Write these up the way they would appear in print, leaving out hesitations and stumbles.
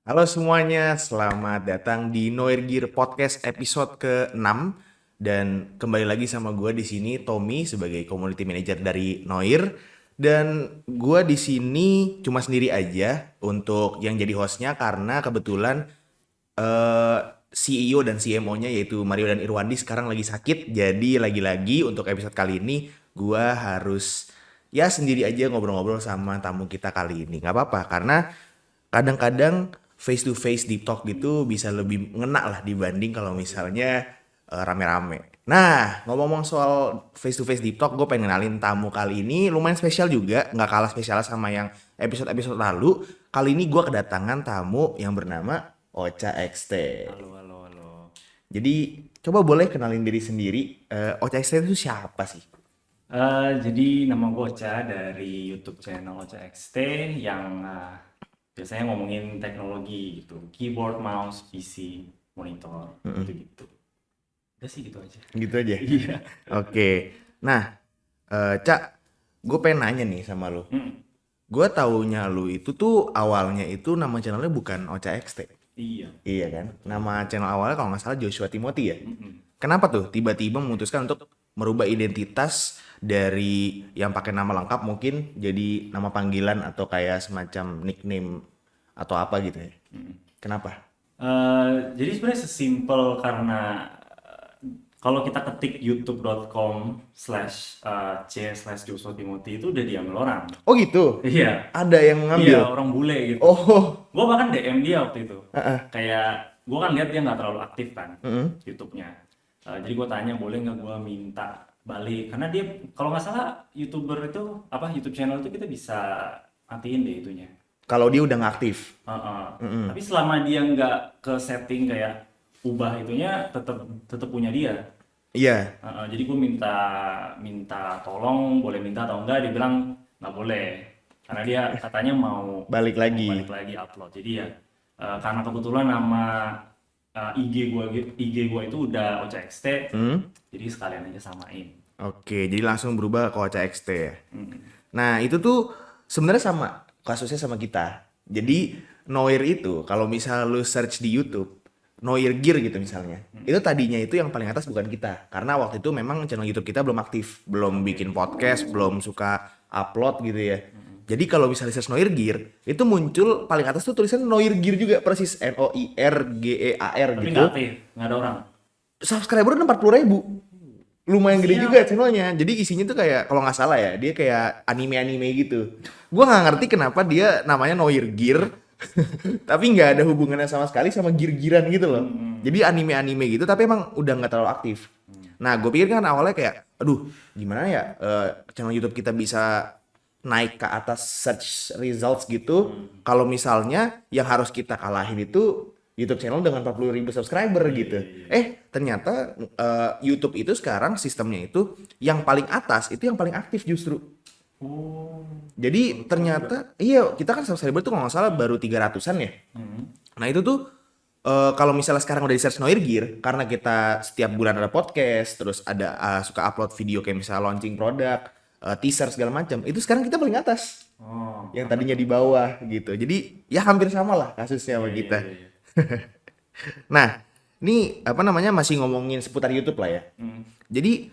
Halo semuanya, selamat datang di Noir Gear Podcast episode ke-6 dan kembali lagi sama gue di sini Tommy sebagai community manager dari Noir dan gue di sini cuma sendiri aja untuk yang jadi hostnya karena kebetulan eh, CEO dan CMO-nya yaitu Mario dan Irwandi sekarang lagi sakit. Jadi lagi-lagi untuk episode kali ini gua harus ya sendiri aja ngobrol-ngobrol sama tamu kita kali ini. Nggak apa-apa karena kadang-kadang face to face deep talk gitu bisa lebih ngena lah dibanding kalau misalnya rame-rame. Nah, ngomong-ngomong soal face to face deep talk, gue pengen kenalin tamu kali ini lumayan spesial juga, nggak kalah spesial sama yang episode-episode lalu. Kali ini gue kedatangan tamu yang bernama Ocha XT. Halo, halo, halo. Jadi coba boleh kenalin diri sendiri. Ocha XT itu siapa sih? Jadi nama gue Ocha dari YouTube channel Ocha XT yang biasanya ngomongin teknologi gitu, keyboard, mouse, PC, monitor, gitu-gitu. Udah sih gitu aja. Gitu aja. Iya. Oke. Nah, Cak, gue pengen nanya nih sama lu. Mm, Gue taunya lu itu tuh awalnya itu nama channelnya bukan Ocha XT. iya. Iya kan? Nama channel awalnya kalau nggak salah Joshua Timothy ya. Mm-mm. Kenapa tuh tiba-tiba memutuskan untuk merubah identitas dari yang pakai nama lengkap mungkin jadi nama panggilan atau kayak semacam nickname atau apa gitu ya? Kenapa? Jadi sebenarnya sesimpel karena kalau kita ketik youtube.com/c/Joshua Timothy itu udah diambil orang. Oh gitu. Iya. Ada yang Iya, ngambil. orang bule gitu. Oh. Gue bahkan DM dia waktu itu. Heeh. Kayak gue kan lihat dia nggak terlalu aktif kan Mm-mm. YouTube-nya. Jadi gue tanya boleh nggak gue minta balik karena dia kalau nggak salah YouTuber itu apa YouTube channel itu kita bisa matiin deh itunya. Kalau dia udah nggak aktif. Heeh. Mm-mm. Tapi selama dia nggak ke setting kayak ubah itunya tetap tetap punya dia. Iya. Jadi gue minta minta tolong boleh minta atau enggak, dia bilang nggak boleh karena dia katanya mau Balik mau lagi. balik lagi upload. Jadi ya karena kebetulan nama IG gua itu udah OCXT, Hmm? jadi sekalian aja samain. Oke, jadi langsung berubah ke Ocha XT ya. Mm. Nah, itu tuh sebenarnya sama kasusnya sama kita. Jadi Noir itu kalau misal lu search di YouTube Noir Gear gitu misalnya. Itu tadinya itu yang paling atas bukan kita. Karena waktu itu memang channel YouTube kita belum aktif, belum bikin podcast, belum suka upload gitu ya. Jadi kalau misalnya search Noir Gear, itu muncul paling atas tuh tulisan Noir Gear juga persis NOIRGEAR Tapi gitu. nggak aktif, nggak ada orang. Subscriber udah 40.000, lumayan gede Isinya juga channelnya. Jadi isinya tuh kayak kalau nggak salah ya, dia kayak anime-anime gitu. Gua nggak ngerti kenapa dia namanya Noir Gear, tapi nggak ada hubungannya sama sekali sama gear-gearan gitu loh. Jadi anime-anime gitu, tapi emang udah nggak terlalu aktif. Nah, gue pikir kan awalnya kayak, aduh, gimana ya channel YouTube kita bisa naik ke atas search results gitu. Kalau misalnya yang harus kita kalahin itu YouTube channel dengan 40.000 subscriber gitu. Ternyata YouTube itu sekarang sistemnya itu yang paling atas itu yang paling aktif justru. Oh, Jadi ternyata iya kita kan subscriber tuh kalau nggak salah baru 300-an ya. Nah itu tuh kalau misalnya sekarang udah di search Noir Gear karena kita setiap bulan ada podcast, terus ada suka upload video kayak misalnya launching produk, teaser segala macam. Itu sekarang kita paling atas. oh, Yang tadinya di bawah gitu. Jadi ya hampir sama lah kasusnya iya, sama iya, kita. iya, iya. Nah, ini apa namanya masih ngomongin seputar YouTube lah ya. Hmm. Jadi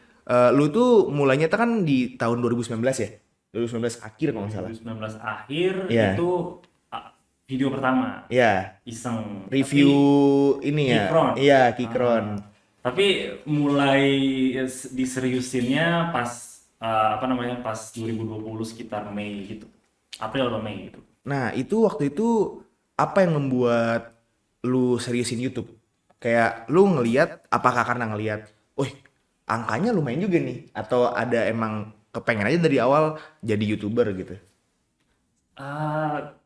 lu tuh mulainya tuh kan di tahun 2019 ya? 2019 akhir kalau nggak salah. 2019 akhir Iya. itu video pertama Iya, iseng. review ini ya. Keychron. Iya, Keychron. Tapi mulai diseriusinnya pas apa namanya pas 2020 sekitar Mei gitu, April atau Mei gitu. Nah, itu waktu itu apa yang membuat lu seriusin YouTube? Kayak lu ngeliat, apakah karena ngeliat, wih, angkanya lumayan juga nih, atau ada emang kepengen aja dari awal jadi YouTuber gitu?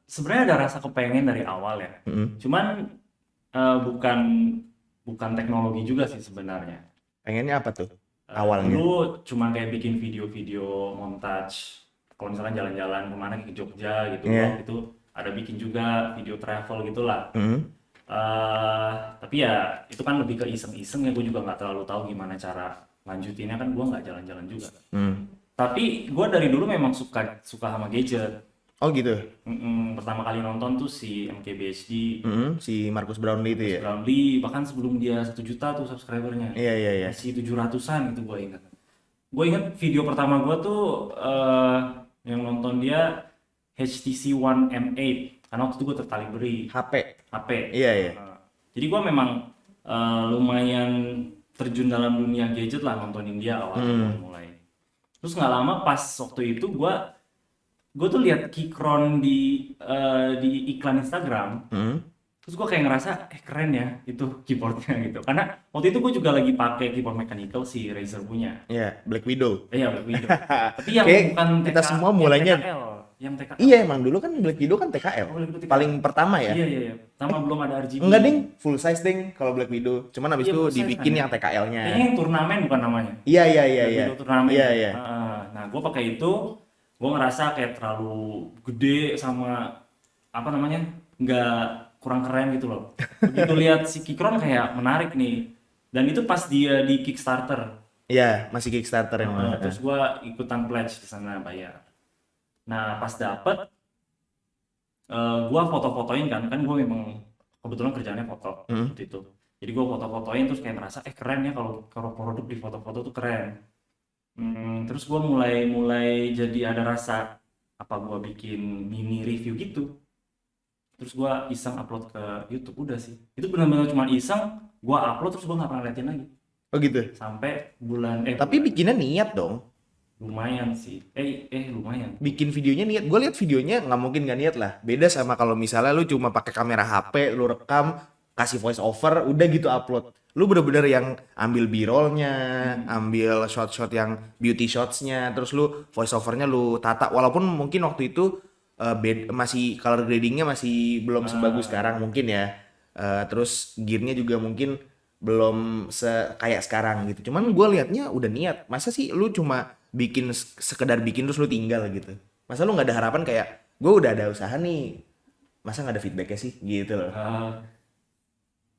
Sebenarnya ada rasa kepengen dari awal ya. Mm-mm. Cuman bukan bukan teknologi juga sih sebenarnya. Pengennya apa tuh awalnya? Dulu cuman kayak bikin video-video montage. Kalau misalnya jalan-jalan kemana ke Jogja gitu, Iya. waktu itu ada bikin juga video travel gitulah. Mm. Tapi ya itu kan lebih ke iseng-iseng ya, gue juga nggak terlalu tahu gimana cara lanjutinnya kan gue nggak jalan-jalan juga. Mm. Tapi gue dari dulu memang suka suka sama gadget. Oh gitu. Pertama kali nonton tuh si MKBHD, Si Marcus Brownlee itu Chris ya. Brownlee, bahkan sebelum dia 1 juta tuh subscribernya. Iya iya iya. Masih 700-an gitu gue ingat. Gue ingat video pertama gue tuh yang nonton dia HTC One M8 karena waktu itu gue tertarik beli HP. HP. Iya iya. Jadi gue memang lumayan terjun dalam dunia gadget lah nontonin dia awalnya mulai. Terus nggak lama pas waktu itu gue tuh lihat Keychron di iklan Instagram. Terus gue kayak ngerasa keren ya itu keyboardnya gitu. Karena waktu itu gue juga lagi pakai keyboard mechanical si Razer punya. Iya, Black Widow. Iya, Black Widow. Tapi yang Kayak bukan kita TK, semua yang mulainya TKL, yang TKL. iya emang dulu kan Black Widow kan TKL. Oh, Black Widow TKL. Paling pertama ya. Iya, iya, iya. Sama belum ada RGB. Enggak ding, full size ding kalau Black Widow. Cuman abis Iya, itu full size dibikin kan ya. yang TKL-nya. Kayaknya yang turnamen bukan namanya. Iya iya iya Black iya. Widow turnamen. Iya iya. Nah, gue pakai itu, gue ngerasa kayak terlalu gede sama apa namanya, nggak kurang keren gitu loh. Begitu lihat si Keychron kayak menarik nih. Dan itu pas dia di Kickstarter. Iya, masih Kickstarter yang mana. Terus gue ikutan pledge di sana bayar. Nah, pas dapet, gue foto-fotoin kan gue memang kebetulan kerjaannya foto waktu itu. Jadi gue foto-fotoin terus kayak merasa keren ya kalau produk di foto-foto tuh keren. Terus gue mulai jadi ada rasa apa gue bikin mini review gitu. Terus gue iseng upload ke YouTube udah sih. Itu benar-benar cuma iseng, gue upload terus gue nggak pernah liatin lagi. Oh gitu. Sampai bulan Tapi bikinnya niat dong. lumayan sih. Lumayan. Bikin videonya niat. Gue lihat videonya nggak mungkin nggak niat lah. Beda sama kalau misalnya lu cuma pakai kamera HP, lu rekam, kasih voice over, udah gitu upload. Lu bener-bener yang ambil b-rollnya, ambil shot-shot yang beauty shots-nya, terus lu voice overnya lu tata. Walaupun mungkin waktu itu masih color gradingnya masih belum sebagus sekarang mungkin ya. Terus gearnya juga mungkin belum kayak sekarang gitu. Cuman gue liatnya udah niat. Masa sih lu cuma bikin sekedar bikin terus lu tinggal gitu? Masa lu nggak ada harapan kayak gue udah ada usaha nih, masa nggak ada feedbacknya sih gitu loh?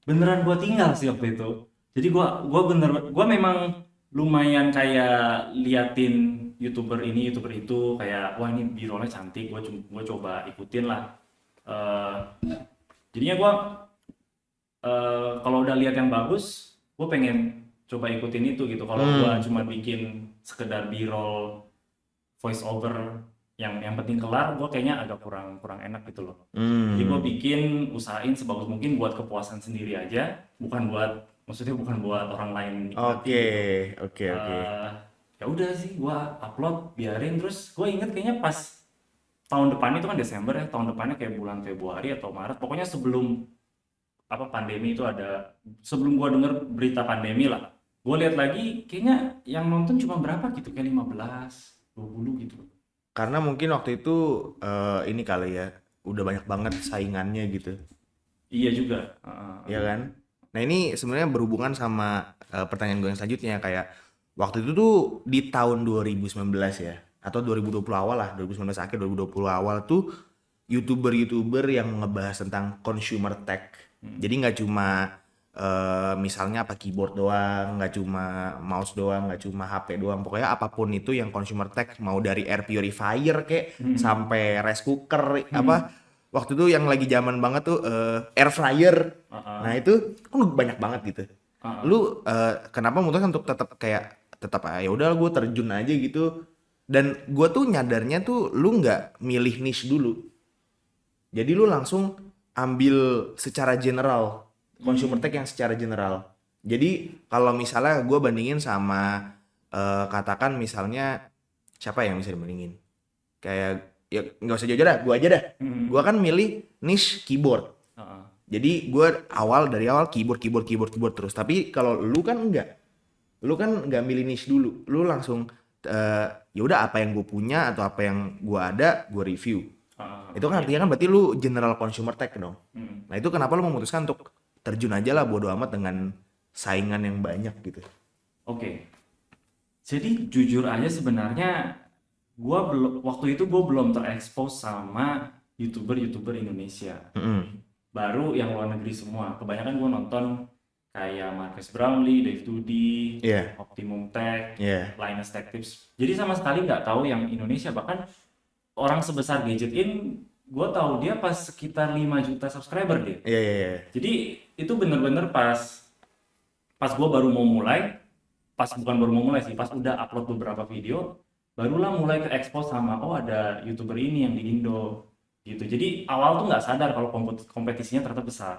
Beneran gue tinggal sih waktu itu. Jadi gue memang lumayan kayak liatin youtuber ini youtuber itu kayak wah ini b-rollnya cantik, gue coba ikutin lah. Jadinya gue kalau udah lihat yang bagus, gue pengen coba ikutin itu gitu. Kalau gue cuma bikin sekedar b-roll voice over yang penting kelar, gue kayaknya agak kurang enak gitu loh. Jadi gue usahain sebagus mungkin buat kepuasan sendiri aja, maksudnya bukan buat orang lain nikmati Oke. Ya udah sih, gue upload, biarin. Terus gue inget kayaknya pas tahun depan itu kan Desember ya, tahun depannya kayak bulan Februari atau Maret, pokoknya sebelum pandemi itu ada, sebelum gue denger berita pandemi lah, gue lihat lagi kayaknya yang nonton cuma berapa gitu, kayak 15, 20 gitu. Karena mungkin waktu itu ini kali ya, udah banyak banget saingannya gitu. Iya juga. Iya kan? Nah ini sebenarnya berhubungan sama pertanyaan gue yang selanjutnya, kayak waktu itu tuh di tahun 2019 ya, atau 2020 awal lah, 2019 akhir 2020 awal tuh YouTuber yang ngebahas tentang consumer tech. Jadi nggak cuma misalnya keyboard doang, nggak cuma mouse doang, nggak cuma HP doang, pokoknya apapun itu yang consumer tech, mau dari air purifier kayak sampai rice cooker waktu itu yang lagi zaman banget tuh air fryer. Nah itu kan banyak banget gitu. Lu kenapa memutuskan untuk tetap ya udah gue terjun aja gitu. Dan gue tuh nyadarnya tuh lu nggak milih niche dulu. Jadi lu langsung ambil secara general, consumer tech yang secara general. Jadi kalau misalnya gue bandingin sama katakan misalnya siapa yang bisa dibandingin? Kayak ya nggak usah jauh-jauh dah, gue aja dah. Gue kan milih niche keyboard. Jadi gue dari awal keyboard terus. Tapi kalau lu kan enggak. Lu kan nggak milih niche dulu. Lu langsung ya udah apa yang gue punya atau apa yang gue ada, gue review. Itu kan artinya kan berarti lu general consumer tech dong. Nah itu kenapa lu memutuskan untuk terjun aja lah bodo amat dengan saingan yang banyak gitu. Oke. Jadi jujur aja sebenarnya waktu itu gue belum terekspos sama youtuber Indonesia. Baru yang luar negeri semua. Kebanyakan gue nonton kayak Marcus Brownlee, Dave Dudi, Optimum Tech, Linus Tech Tips. Jadi sama sekali nggak tahu yang Indonesia. Bahkan orang sebesar Gadgetin, gue tahu dia pas sekitar 5 juta subscriber dia. Iya, iya, iya. Jadi itu bener-bener pas gue baru mau mulai, bukan baru mau mulai sih, pas udah upload beberapa video, barulah mulai ke expose sama oh ada YouTuber ini yang di Indo gitu. Jadi awal tuh nggak sadar kalau kompetisinya ternyata besar.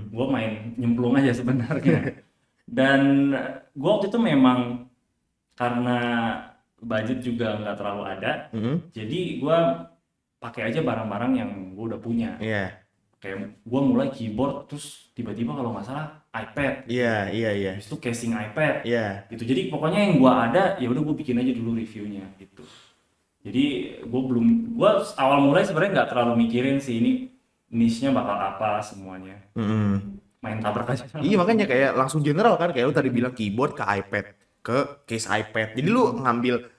Gue main nyemplung aja sebenarnya. Dan gue waktu itu memang karena budget juga nggak terlalu ada, jadi gue pakai aja barang-barang yang gue udah punya. Iya. Kayak gue mulai keyboard, terus tiba-tiba kalau nggak salah iPad. Iya, iya, iya. Habis itu casing iPad. Iya. Gitu. Jadi pokoknya yang gue ada, ya udah gue bikin aja dulu reviewnya gitu. Jadi gue awal mulai sebenarnya nggak terlalu mikirin sih ini niche-nya bakal apa semuanya. Main tabrak aja. Iya, makanya kayak langsung general kan, kayak lu tadi bilang keyboard ke iPad, ke case iPad. Jadi lu ngambil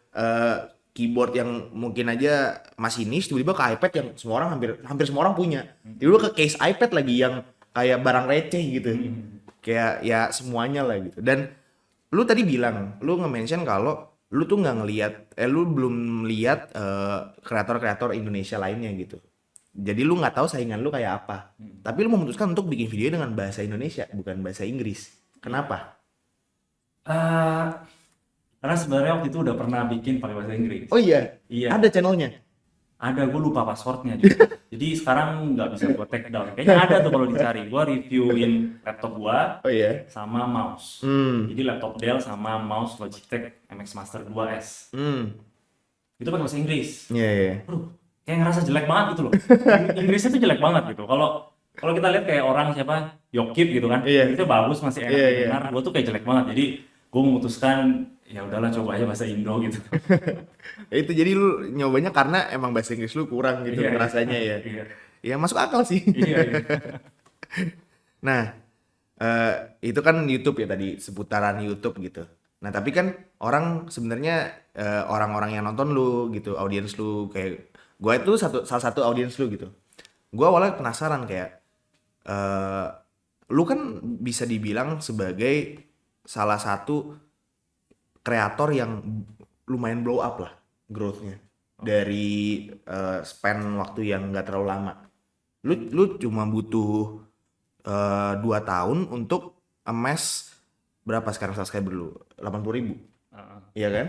keyboard yang mungkin aja masih niche, tiba-tiba ke iPad yang semua orang hampir semua orang punya. Jadi lu ke case iPad lagi yang kayak barang receh gitu. Kayak ya semuanya lah gitu. Dan lu tadi bilang, lu nge-mention kalau lu tuh nggak ngelihat, lu belum lihat kreator-kreator Indonesia lainnya gitu. Jadi lu nggak tahu saingan lu kayak apa. Tapi lu memutuskan untuk bikin video dengan bahasa Indonesia, bukan bahasa Inggris. Kenapa? Ah, karena sebenarnya waktu itu udah pernah bikin pakai bahasa Inggris. Oh iya, Iya. ada channelnya. Ada, gue lupa passwordnya juga. Jadi sekarang nggak bisa gue take down. Kayaknya ada tuh kalau dicari. Gue reviewin laptop gue Oh iya. sama mouse. Jadi laptop Dell sama mouse Logitech MX Master 2S. Itu pakai bahasa Inggris. Iya, iya. Aduh, kayak ngerasa jelek banget gitu loh. Inggrisnya tuh jelek banget gitu. Kalau kita lihat kayak orang siapa Yokip gitu kan, Iya. itu bagus masih enak Iya, iya. didengar. Gue tuh kayak jelek banget. Jadi gue memutuskan ya udahlah coba aja bahasa Indo gitu. Itu jadi lu nyobanya karena emang bahasa Inggris lu kurang gitu Iya, rasanya ya. iya. Ya masuk akal sih. Iya, iya. Nah, itu kan YouTube ya tadi, seputaran YouTube gitu. Nah, tapi kan orang sebenarnya orang-orang yang nonton lu gitu, audiens lu kayak gua itu salah satu audiens lu gitu. Gua awalnya penasaran kayak lu kan bisa dibilang sebagai salah satu kreator yang lumayan blow up lah growth-nya dari span waktu yang nggak terlalu lama. Lu cuma butuh 2 tahun untuk emes berapa sekarang subscriber lu? 80.000, iya kan?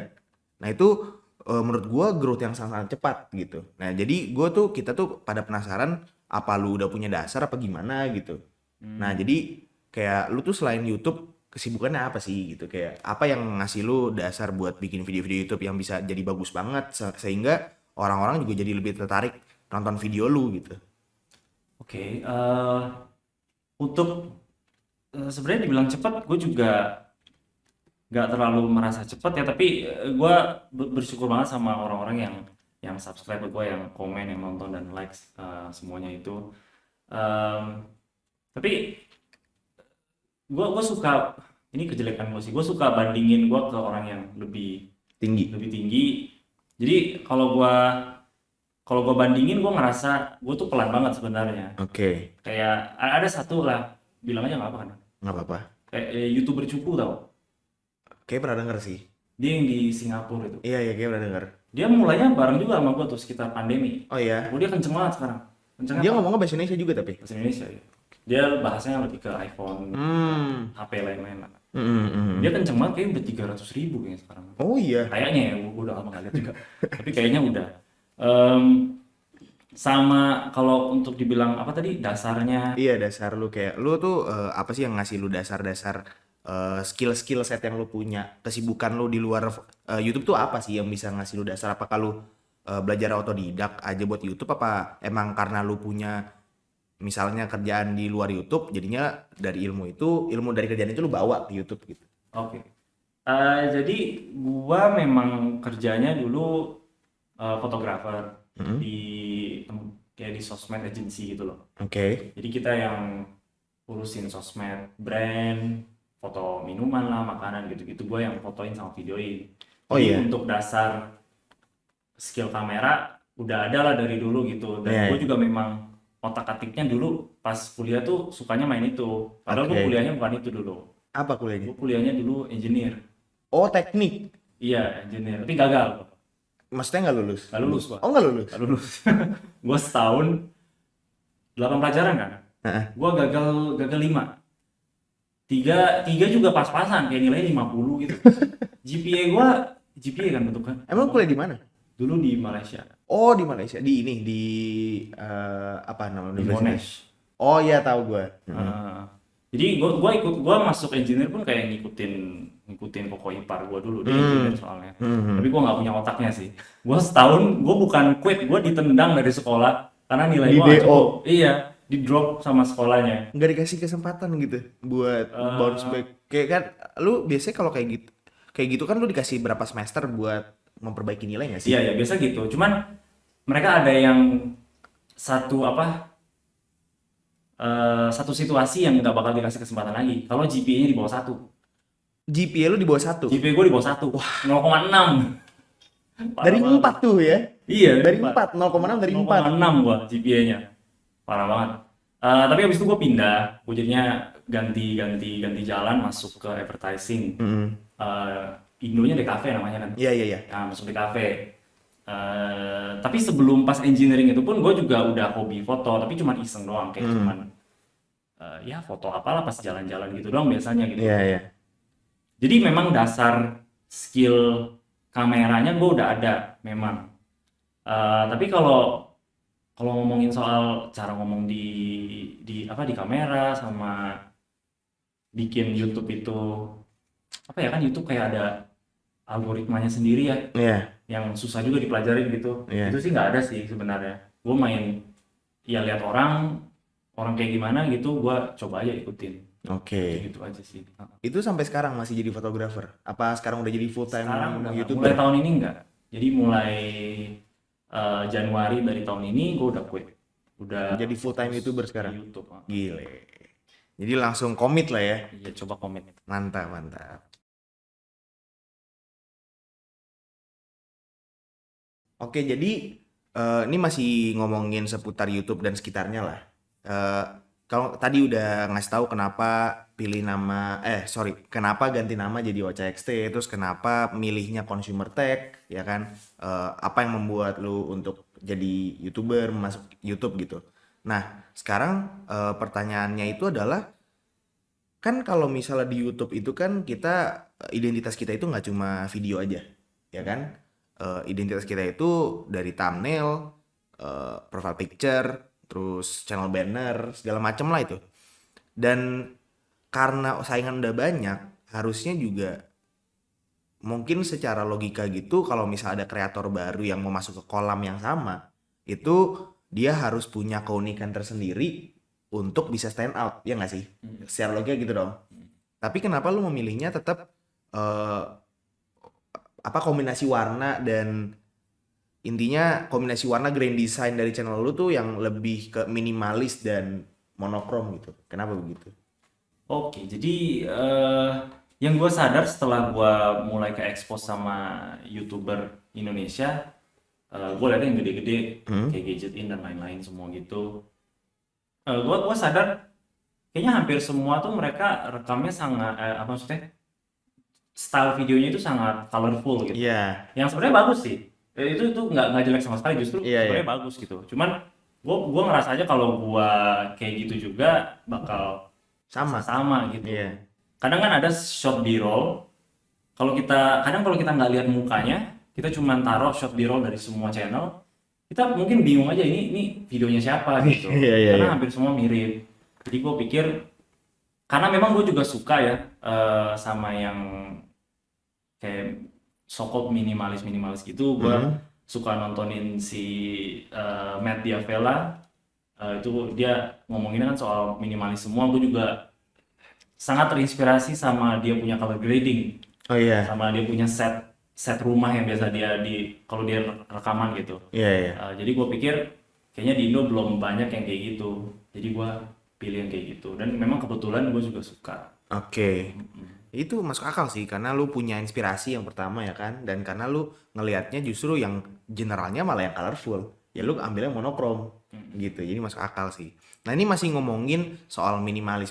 Nah itu menurut gua growth yang sangat cepat gitu. Nah jadi kita tuh pada penasaran apa lu udah punya dasar apa gimana gitu. Nah jadi kayak lu tuh selain YouTube kesibukannya apa sih gitu, kayak apa yang ngasih lu dasar buat bikin video-video YouTube yang bisa jadi bagus banget sehingga orang-orang juga jadi lebih tertarik nonton video lu gitu. Oke, untuk sebenarnya dibilang cepat, gue juga nggak terlalu merasa cepat ya, tapi gue bersyukur banget sama orang-orang yang subscribe ke gue, yang komen, yang nonton dan likes semuanya itu. Tapi gue suka, ini kejelekan gue sih, gue suka bandingin gue ke orang yang lebih Tinggi. Jadi kalau gue bandingin, gue ngerasa gue tuh pelan banget sebenarnya. Oke. Kayak ada satu lah, bilang aja nggak apa kan, Nggak apa-apa. kayak YouTuber cupu tau, Kayak pernah denger sih. dia yang di Singapura itu. Iya, kayak pernah denger. Dia mulainya bareng juga sama gue tuh sekitar pandemi. Oh iya. Oh, dia kenceng banget sekarang. Kencengnya Dia ngomongnya bahasa Indonesia juga tapi. bahasa Indonesia ya. Dia bahasanya lebih ke iPhone, HP lain-lain lah. Dia kenceng banget, kayaknya udah 300.000 kayaknya sekarang. Oh iya. Kayaknya ya, gue udah lama gak lihat juga. Tapi kayaknya udah. Sama kalau untuk dibilang apa tadi dasarnya, Iya, dasar lu kayak lu tuh apa sih yang ngasih lu dasar-dasar skill set yang lu punya, kesibukan lu di luar YouTube tuh apa sih yang bisa ngasih lu dasar? Apakah lu belajar otodidak aja buat YouTube, apa emang karena lu punya misalnya kerjaan di luar YouTube jadinya dari ilmu dari kerjaan itu lu bawa ke YouTube gitu. oke. Jadi gua memang kerjanya dulu fotografer di kayak di sosmed agency gitu loh. Oke. Jadi kita yang urusin sosmed brand, foto minuman lah, makanan gitu-gitu. Gua yang fotoin sama videoin. Oh Jadi iya. untuk dasar skill kamera udah ada lah dari dulu gitu. Dan Iya, gue iya. juga memang otak-atiknya dulu pas kuliah tuh sukanya main itu. Padahal gue Oke. kuliahnya bukan itu dulu. Apa kuliahnya? Gue kuliahnya dulu engineer. Oh, teknik. Iya, engineer. Tapi gagal. Maksudnya nggak lulus? Nggak lulus gua. Oh nggak lulus? Nggak lulus. Gua setahun 8 pelajaran kan. Heeh. Gua gagal 5. Tiga juga pas-pasan kayak nilainya 50 gitu. GPA kan bentuknya. Emang kuliah di mana? Dulu di Malaysia, Oh di Malaysia, di ini di apa nama di universitas? Monash. Oh iya tahu gue. Jadi gua masuk engineer pun kayak ngikutin pokok ipar gua dulu, dia engineer soalnya. Tapi gua nggak punya otaknya sih. Gua setahun gua bukan quit, gua ditendang dari sekolah karena nilai Di gua nggak DO. cukup. Iya, di drop sama sekolahnya. Nggak dikasih kesempatan gitu buat bounce back. Kayak kan, lu biasanya kalau kayak gitu kan lu dikasih berapa semester buat memperbaiki nilai nggak sih? Iya ya biasa gitu. Cuman mereka ada yang satu situasi yang nggak bakal dikasih kesempatan lagi. Kalau GPA-nya di bawah 1. GPA lu di bawah 1. GPA gue di bawah 1. 0,6. Dari 4 tuh ya? Iya, Dari 4, 0,6 dari 4. 0,6 gua GPA-nya. Parah banget. Tapi habis itu gue pindah, gue jadinya ganti jalan masuk ke advertising. Indonya DKV namanya kan. Iya. Nah, masuk DKV. Tapi sebelum pas engineering itu pun gue juga udah hobi foto, tapi cuma iseng doang, kayak cuman ya foto apalah pas jalan-jalan gitu doang biasanya gitu. Iya. Jadi memang dasar skill kameranya gue udah ada memang. Tapi kalau ngomongin soal cara ngomong di kamera sama bikin YouTube itu apa ya kan YouTube kayak ada algoritmanya sendiri ya. Iya. Yang susah juga dipelajarin gitu. Iya. Itu sih nggak ada sih sebenarnya. Gue main ya lihat orang kayak gimana gitu, gue coba aja ikutin. Oke. Gitu aja sih. Itu sampai sekarang masih jadi fotografer? Apa sekarang udah jadi full time Sekarang udah nggak. YouTuber? Mulai tahun ini enggak. Jadi mulai Januari dari tahun ini gue udah quit. Udah Jadi full time fokus YouTuber di sekarang? YouTube. Gile. Jadi langsung komit lah ya. Iya, coba komen. Mantap. Oke, jadi ini masih ngomongin seputar YouTube dan sekitarnya lah. Kalau tadi udah ngasih tahu kenapa kenapa ganti nama jadi Ocha XT, terus kenapa milihnya consumer tech, ya kan? Apa yang membuat lu untuk jadi YouTuber, masuk YouTube gitu. Nah, sekarang pertanyaannya itu adalah, kan kalau misalnya di YouTube itu kan kita identitas kita itu nggak cuma video aja, ya kan? Identitas kita itu dari thumbnail, profile picture, terus channel banner, segala macem lah itu. Dan karena saingan udah banyak, harusnya juga mungkin secara logika gitu, kalau misalnya ada kreator baru yang mau masuk ke kolam yang sama, itu dia harus punya keunikan tersendiri untuk bisa stand out, ya nggak sih? Secara logika gitu dong. Tapi kenapa lu memilihnya tetap kombinasi warna, dan intinya kombinasi warna grand design dari channel lu tuh yang lebih ke minimalis dan monokrom gitu. Kenapa begitu? Oke, jadi yang gue sadar setelah gue mulai ke expose sama YouTuber Indonesia, gue liatnya yang gede-gede kayak Gadgetin dan lain-lain semua gitu. Gue sadar kayaknya hampir semua tuh mereka rekamnya sangat maksudnya style videonya itu sangat colorful gitu. Iya. Yang sebenarnya bagus sih. Itu nggak jelek sama sekali, justru sebenarnya bagus gitu. Cuman gue ngerasa aja kalau gue kayak gitu juga bakal sama gitu. Iya. Kadang kan ada shot B-roll. Kalau kita nggak lihat mukanya, kita cuma taruh shot B-roll dari semua channel, kita mungkin bingung aja ini videonya siapa gitu. Iya. Karena hampir semua mirip. Jadi gue pikir, karena memang gue juga suka ya sama yang kayak sokop minimalis gitu. Gue suka nontonin si Matt Diavela. Itu dia ngomonginnya kan soal minimalis semua. Gue juga sangat terinspirasi sama dia punya color grading. Oh iya. Sama dia punya set rumah yang biasa dia kalau dia rekaman gitu. Iya. Jadi gue pikir kayaknya di Indo belum banyak yang kayak gitu. Jadi gue pilih yang kayak gitu. Dan memang kebetulan gue juga suka. Oke. Itu masuk akal sih, karena lu punya inspirasi yang pertama ya kan, dan karena lu ngelihatnya justru yang generalnya malah yang colorful, ya lu ambilnya monokrom gitu, jadi masuk akal sih. Nah ini masih ngomongin soal minimalis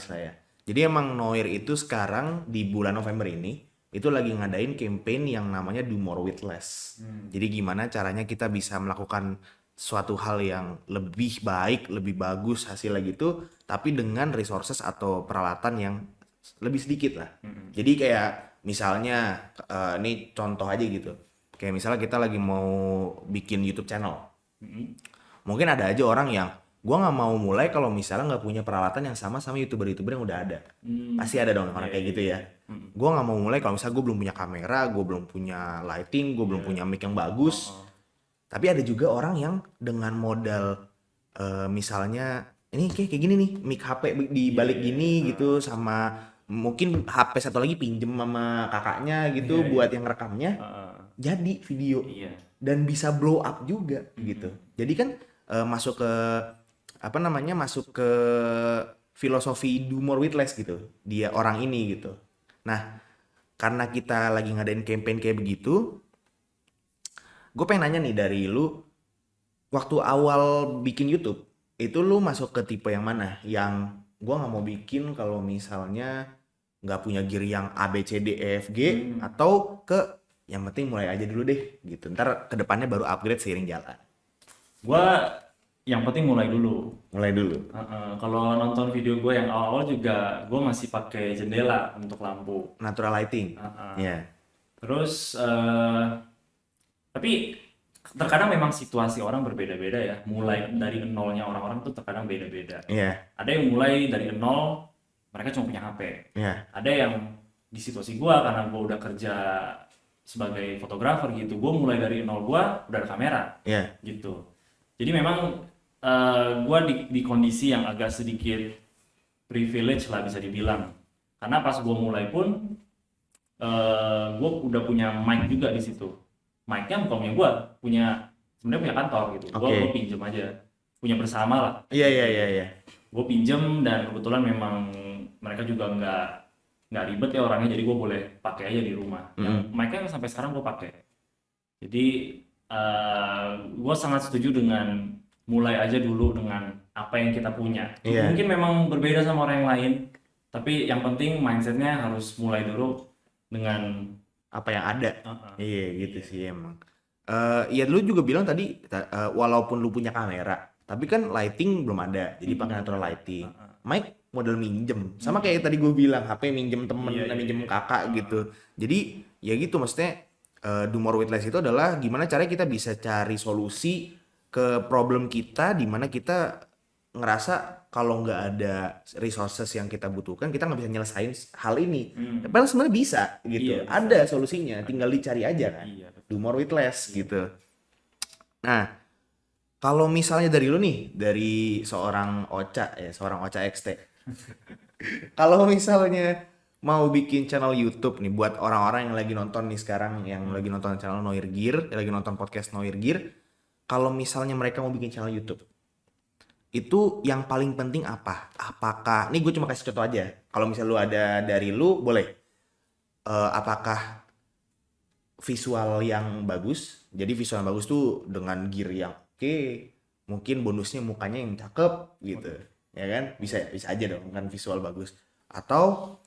lah ya. Jadi emang Noir itu sekarang di bulan November ini itu lagi ngadain campaign yang namanya Do More With Less. Jadi gimana caranya kita bisa melakukan suatu hal yang lebih baik, lebih bagus hasilnya gitu, tapi dengan resources atau peralatan yang lebih sedikit lah. Jadi kayak misalnya ini contoh aja gitu. Kayak misalnya kita lagi mau bikin YouTube channel. Mungkin ada aja orang yang gua nggak mau mulai kalau misalnya nggak punya peralatan yang sama youtuber-youtuber yang udah ada. Pasti ada dong orang kayak gitu ya. Gua nggak mau mulai kalau misalnya gue belum punya kamera, gue belum punya lighting, gue belum punya mic yang bagus. Tapi ada juga orang yang dengan modal misalnya ini kayak gini nih, mic HP di balik gini gitu, sama mungkin HP satu lagi pinjem sama kakaknya gitu buat yang rekamnya, jadi video Iya. dan bisa blow up juga gitu. Jadi kan masuk ke apa namanya, masuk ke filosofi do more with less gitu. Dia orang ini gitu. Nah, karena kita lagi ngadain campaign kayak begitu, gue pengen nanya nih dari lu, waktu awal bikin YouTube, itu lu masuk ke tipe yang mana? Yang gue nggak mau bikin kalau misalnya nggak punya gear yang A, B, C, D, E, F, G, atau ke yang penting mulai aja dulu deh gitu. Ntar kedepannya baru upgrade seiring jalan. Gua yang penting mulai dulu. Mulai dulu. Kalau nonton video gue yang awal-awal juga gue masih pakai jendela untuk lampu. Natural lighting. Iya. Terus tapi terkadang memang situasi orang berbeda-beda ya. Mulai dari nolnya orang-orang tuh terkadang beda-beda. Iya. Ada yang mulai dari nol, mereka cuma punya HP. Iya. Ada yang di situasi gua karena gua udah kerja sebagai fotografer gitu, gua mulai dari nol, gua udah ada kamera Iya. gitu. Jadi memang gua di kondisi yang agak sedikit privilege lah bisa dibilang, karena pas gua mulai pun gua udah punya mic juga di situ. Mic-nya bukan punya gua, sebenarnya punya kantor gitu. Gua pinjem aja, punya bersama lah. Iya. Gue pinjem dan kebetulan memang mereka juga nggak ribet ya orangnya, jadi gue boleh pakai aja di rumah. Yang mic-nya sampai sekarang gue pakai. Jadi gue sangat setuju dengan mulai aja dulu dengan apa yang kita punya. Mungkin memang berbeda sama orang yang lain, tapi yang penting mindsetnya harus mulai dulu dengan apa yang ada. Iya gitu sih emang. Ya lu juga bilang tadi walaupun lu punya kamera, tapi kan lighting belum ada, jadi pakai natural lighting. Mic modal minjem, sama kayak tadi gue bilang HP minjem temen, minjem kakak gitu. Jadi ya gitu, maksudnya do more with less itu adalah gimana caranya kita bisa cari solusi ke problem kita, dimana kita ngerasa kalau nggak ada resources yang kita butuhkan, kita nggak bisa nyelesain hal ini. Padahal sebenarnya bisa gitu, ada solusinya, tinggal dicari aja kan. Do more with less gitu. Nah, kalau misalnya dari lu nih, dari seorang Ocha XT, kalau misalnya mau bikin channel YouTube nih buat orang-orang yang lagi nonton nih sekarang, yang lagi nonton channel Noir Gear, yang lagi nonton podcast Noir Gear, kalau misalnya mereka mau bikin channel YouTube, itu yang paling penting apa? Apakah, nih gue cuma kasih contoh aja, kalau misalnya lu ada dari lu, boleh. Apakah visual yang bagus? Jadi visual yang bagus tuh dengan gear yang oke, mungkin bonusnya mukanya yang cakep gitu, ya kan? Bisa aja dong kan visual bagus. Atau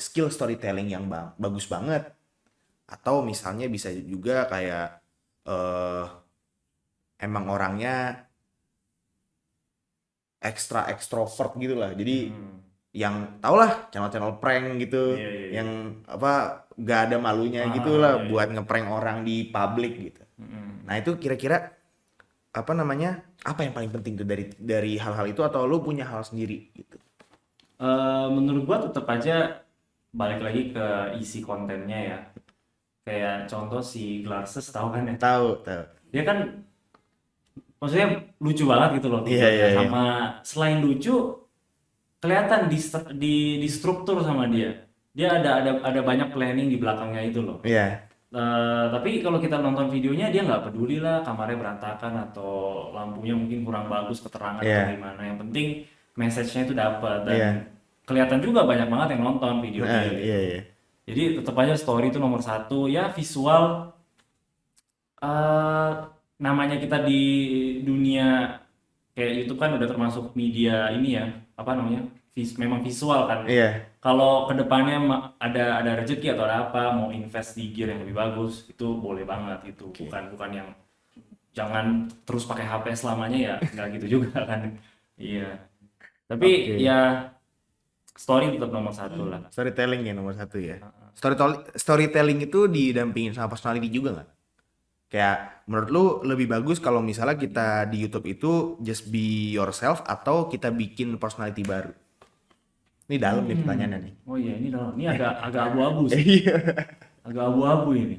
skill storytelling yang bagus banget. Atau misalnya bisa juga kayak emang orangnya ekstra ekstrovert gitu lah. Jadi yang tau lah channel-channel prank gitu, yang apa gak ada malunya gitu lah buat ngeprank orang di publik gitu. Nah itu kira-kira apa namanya, apa yang paling penting tuh dari hal-hal itu, atau lu punya hal sendiri gitu? Menurut gua tetap aja balik lagi ke isi kontennya ya. Kayak contoh si Glarses, tahu kan ya? Tahu. Dia kan maksudnya lucu banget gitu loh. Iya. Sama selain lucu, kelihatan di struktur sama dia. Dia ada banyak planning di belakangnya itu loh. Iya. Tapi kalau kita nonton videonya, dia nggak peduli lah kamarnya berantakan atau lampunya mungkin kurang bagus, keterangan atau gimana. Yang penting message-nya itu dapat, dan kelihatan juga banyak banget yang nonton video dia. Iya. Jadi tetap aja story itu nomor satu ya. Visual, namanya kita di dunia kayak YouTube kan udah termasuk media ini ya, apa namanya, memang visual kan. kalau kedepannya ada rezeki atau ada apa mau invest di gear yang lebih bagus itu boleh banget itu. Bukan yang jangan terus pakai HP selamanya ya nggak gitu juga kan. Iya. Tapi Oke. ya story tetap nomor satu lah. Storytelling ya nomor satu ya. Storytelling itu didampingin sama personality juga nggak? Kayak menurut lu lebih bagus kalau misalnya kita di YouTube itu just be yourself atau kita bikin personality baru? Ini dalam nih pertanyaannya nih. Oh iya ini agak agak abu-abu sih. Iya. Agak abu-abu ini.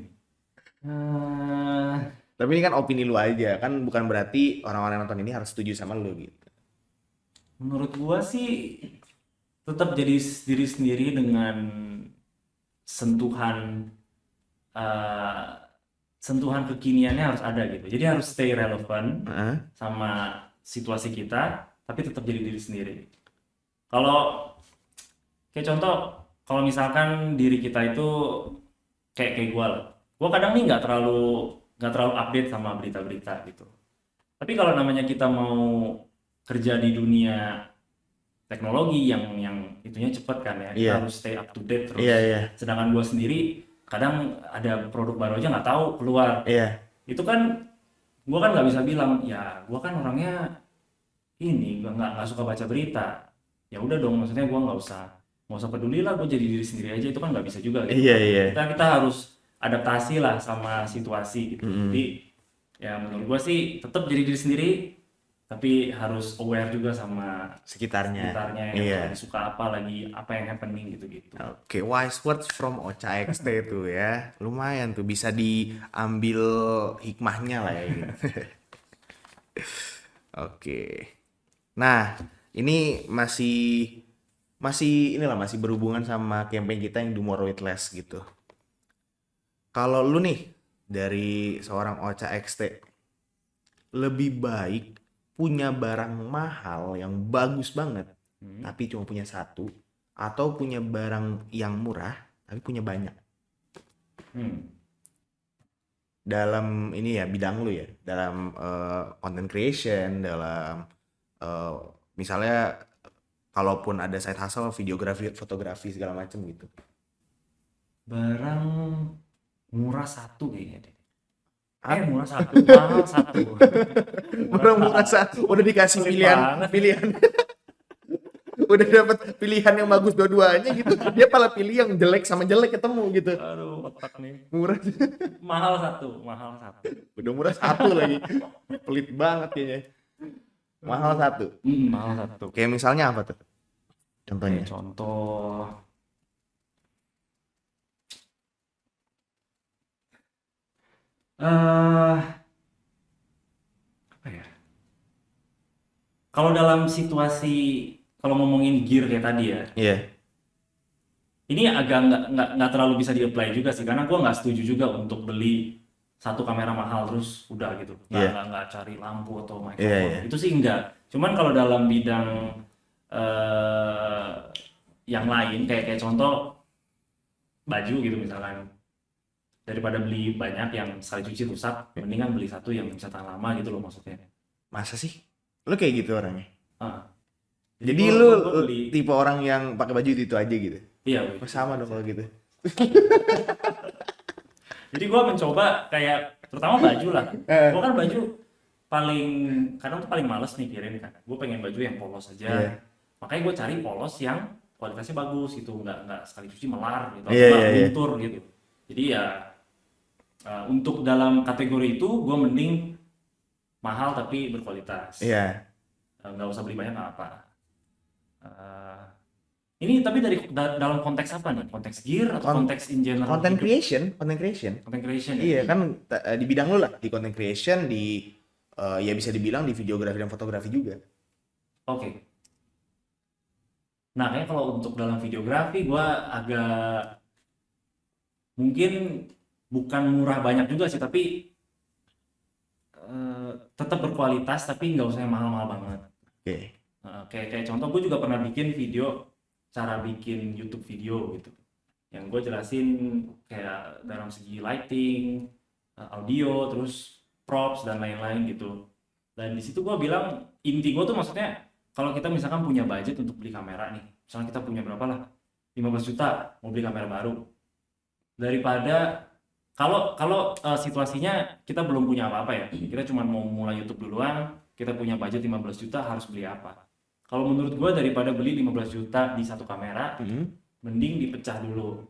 Eh, Tapi ini kan opini lu aja, kan bukan berarti orang-orang yang nonton ini harus setuju sama lu gitu. menurut gua sih tetap jadi diri sendiri dengan sentuhan eh, sentuhan kekiniannya harus ada gitu. Jadi harus stay relevan Heeh. sama situasi kita, tapi tetap jadi diri sendiri. Kalau kayak contoh, kalau misalkan diri kita itu kayak gue lah, gue kadang nih nggak terlalu update sama berita-berita gitu. Tapi kalau namanya kita mau kerja di dunia teknologi yang itunya cepet kan ya, kita Iya. harus stay up to date terus. Iya, iya. Sedangkan gue sendiri kadang ada produk baru aja nggak tahu keluar. Iya. Itu kan gue kan nggak bisa bilang ya gue kan orangnya ini nggak suka baca berita. Ya udah dong, maksudnya gue nggak usah peduli lah, gue jadi diri sendiri aja, itu kan nggak bisa juga gitu. Iya, iya. Kita harus adaptasi lah sama situasi gitu. Mm-mm. Jadi ya menurut gue sih tetap jadi diri sendiri, tapi harus aware juga sama Sekitarnya. sekitarnya yang Iya. lagi suka apa yang happening gitu-gitu. Oke, wise words from Ocha XT tuh ya. Lumayan tuh bisa diambil hikmahnya lah ya gitu. Oke. Nah, ini masih masih inilah masih berhubungan sama campaign kita yang Do More With Less gitu. Kalau lu nih dari seorang Ocha XT lebih baik punya barang mahal yang bagus banget tapi cuma punya satu atau punya barang yang murah tapi punya banyak Hmm. dalam ini ya bidang lu ya dalam content creation dalam eh, misalnya kalaupun ada side hustle videografi fotografi segala macam gitu. Barang murah satu kayaknya deh. Ah. Murah satu, mahal satu. Orang merasa udah dikasih Pelit pilihan banget. pilihan udah dapat pilihan yang bagus dua-duanya gitu dia malah pilih yang jelek sama jelek ketemu gitu. Aduh, otak nih. Murah Mahal satu. udah murah satu lagi pelit banget kayaknya mahal satu Mahal satu. kayak misalnya apa tuh contohnya. Kayak contoh, eh apa ya? Kalau dalam situasi, kalau ngomongin gear kayak tadi ya, Iya. ini agak nggak terlalu bisa di-apply juga sih, karena gue nggak setuju juga untuk beli satu kamera mahal terus udah gitu, Iya. nggak cari lampu atau Iya, mikrofon, iya. itu sih enggak. Cuman kalau dalam bidang yang lain, kayak contoh baju gitu misalkan, daripada beli banyak yang sekali cuci rusak, mendingan beli satu yang bisa tahan lama gitu loh maksudnya. Masa sih lu kayak gitu orangnya Ah, jadi gua- lu gua beli, tipe orang yang pakai baju itu aja gitu. iya. Oh, sama dong kalau gitu. Jadi gue mencoba kayak terutama baju lah. Gue kan baju paling kadang tuh paling males mikirin kan. Gue pengen baju yang polos aja. Iya. Makanya gue cari polos yang kualitasnya bagus gitu, nggak sekali cuci melar gitu, Iya, atau iya, iya. luntur gitu. Jadi ya untuk dalam kategori itu gue mending mahal tapi berkualitas. Iya. Nggak usah beli banyak nggak apa. Eh, ini tapi dalam konteks apa nih? Konteks gear atau Kon- konteks in general? Content hidup? creation, content creation. Content creation ya? Iya kan di bidang lu lah, di content creation, di ya bisa dibilang di videografi dan fotografi juga. Oke. Nah, kayaknya kalau untuk dalam videografi gue agak mungkin bukan murah banyak juga sih, tapi tetap berkualitas tapi nggak usah yang mahal-mahal banget. Oke. Kayak contoh gue juga pernah bikin video, cara bikin YouTube video gitu, yang gue jelasin kayak dalam segi lighting, audio, terus props dan lain-lain gitu. Dan di situ gue bilang inti gue tuh maksudnya kalau kita misalkan punya budget untuk beli kamera nih, misalnya kita punya berapa lah, 15 juta mau beli kamera baru daripada kalau situasinya kita belum punya apa-apa ya, kita cuma mau mulai YouTube duluan, kita punya budget 15 juta harus beli apa. Kalau menurut gua daripada beli 15 juta di satu kamera, mending dipecah dulu.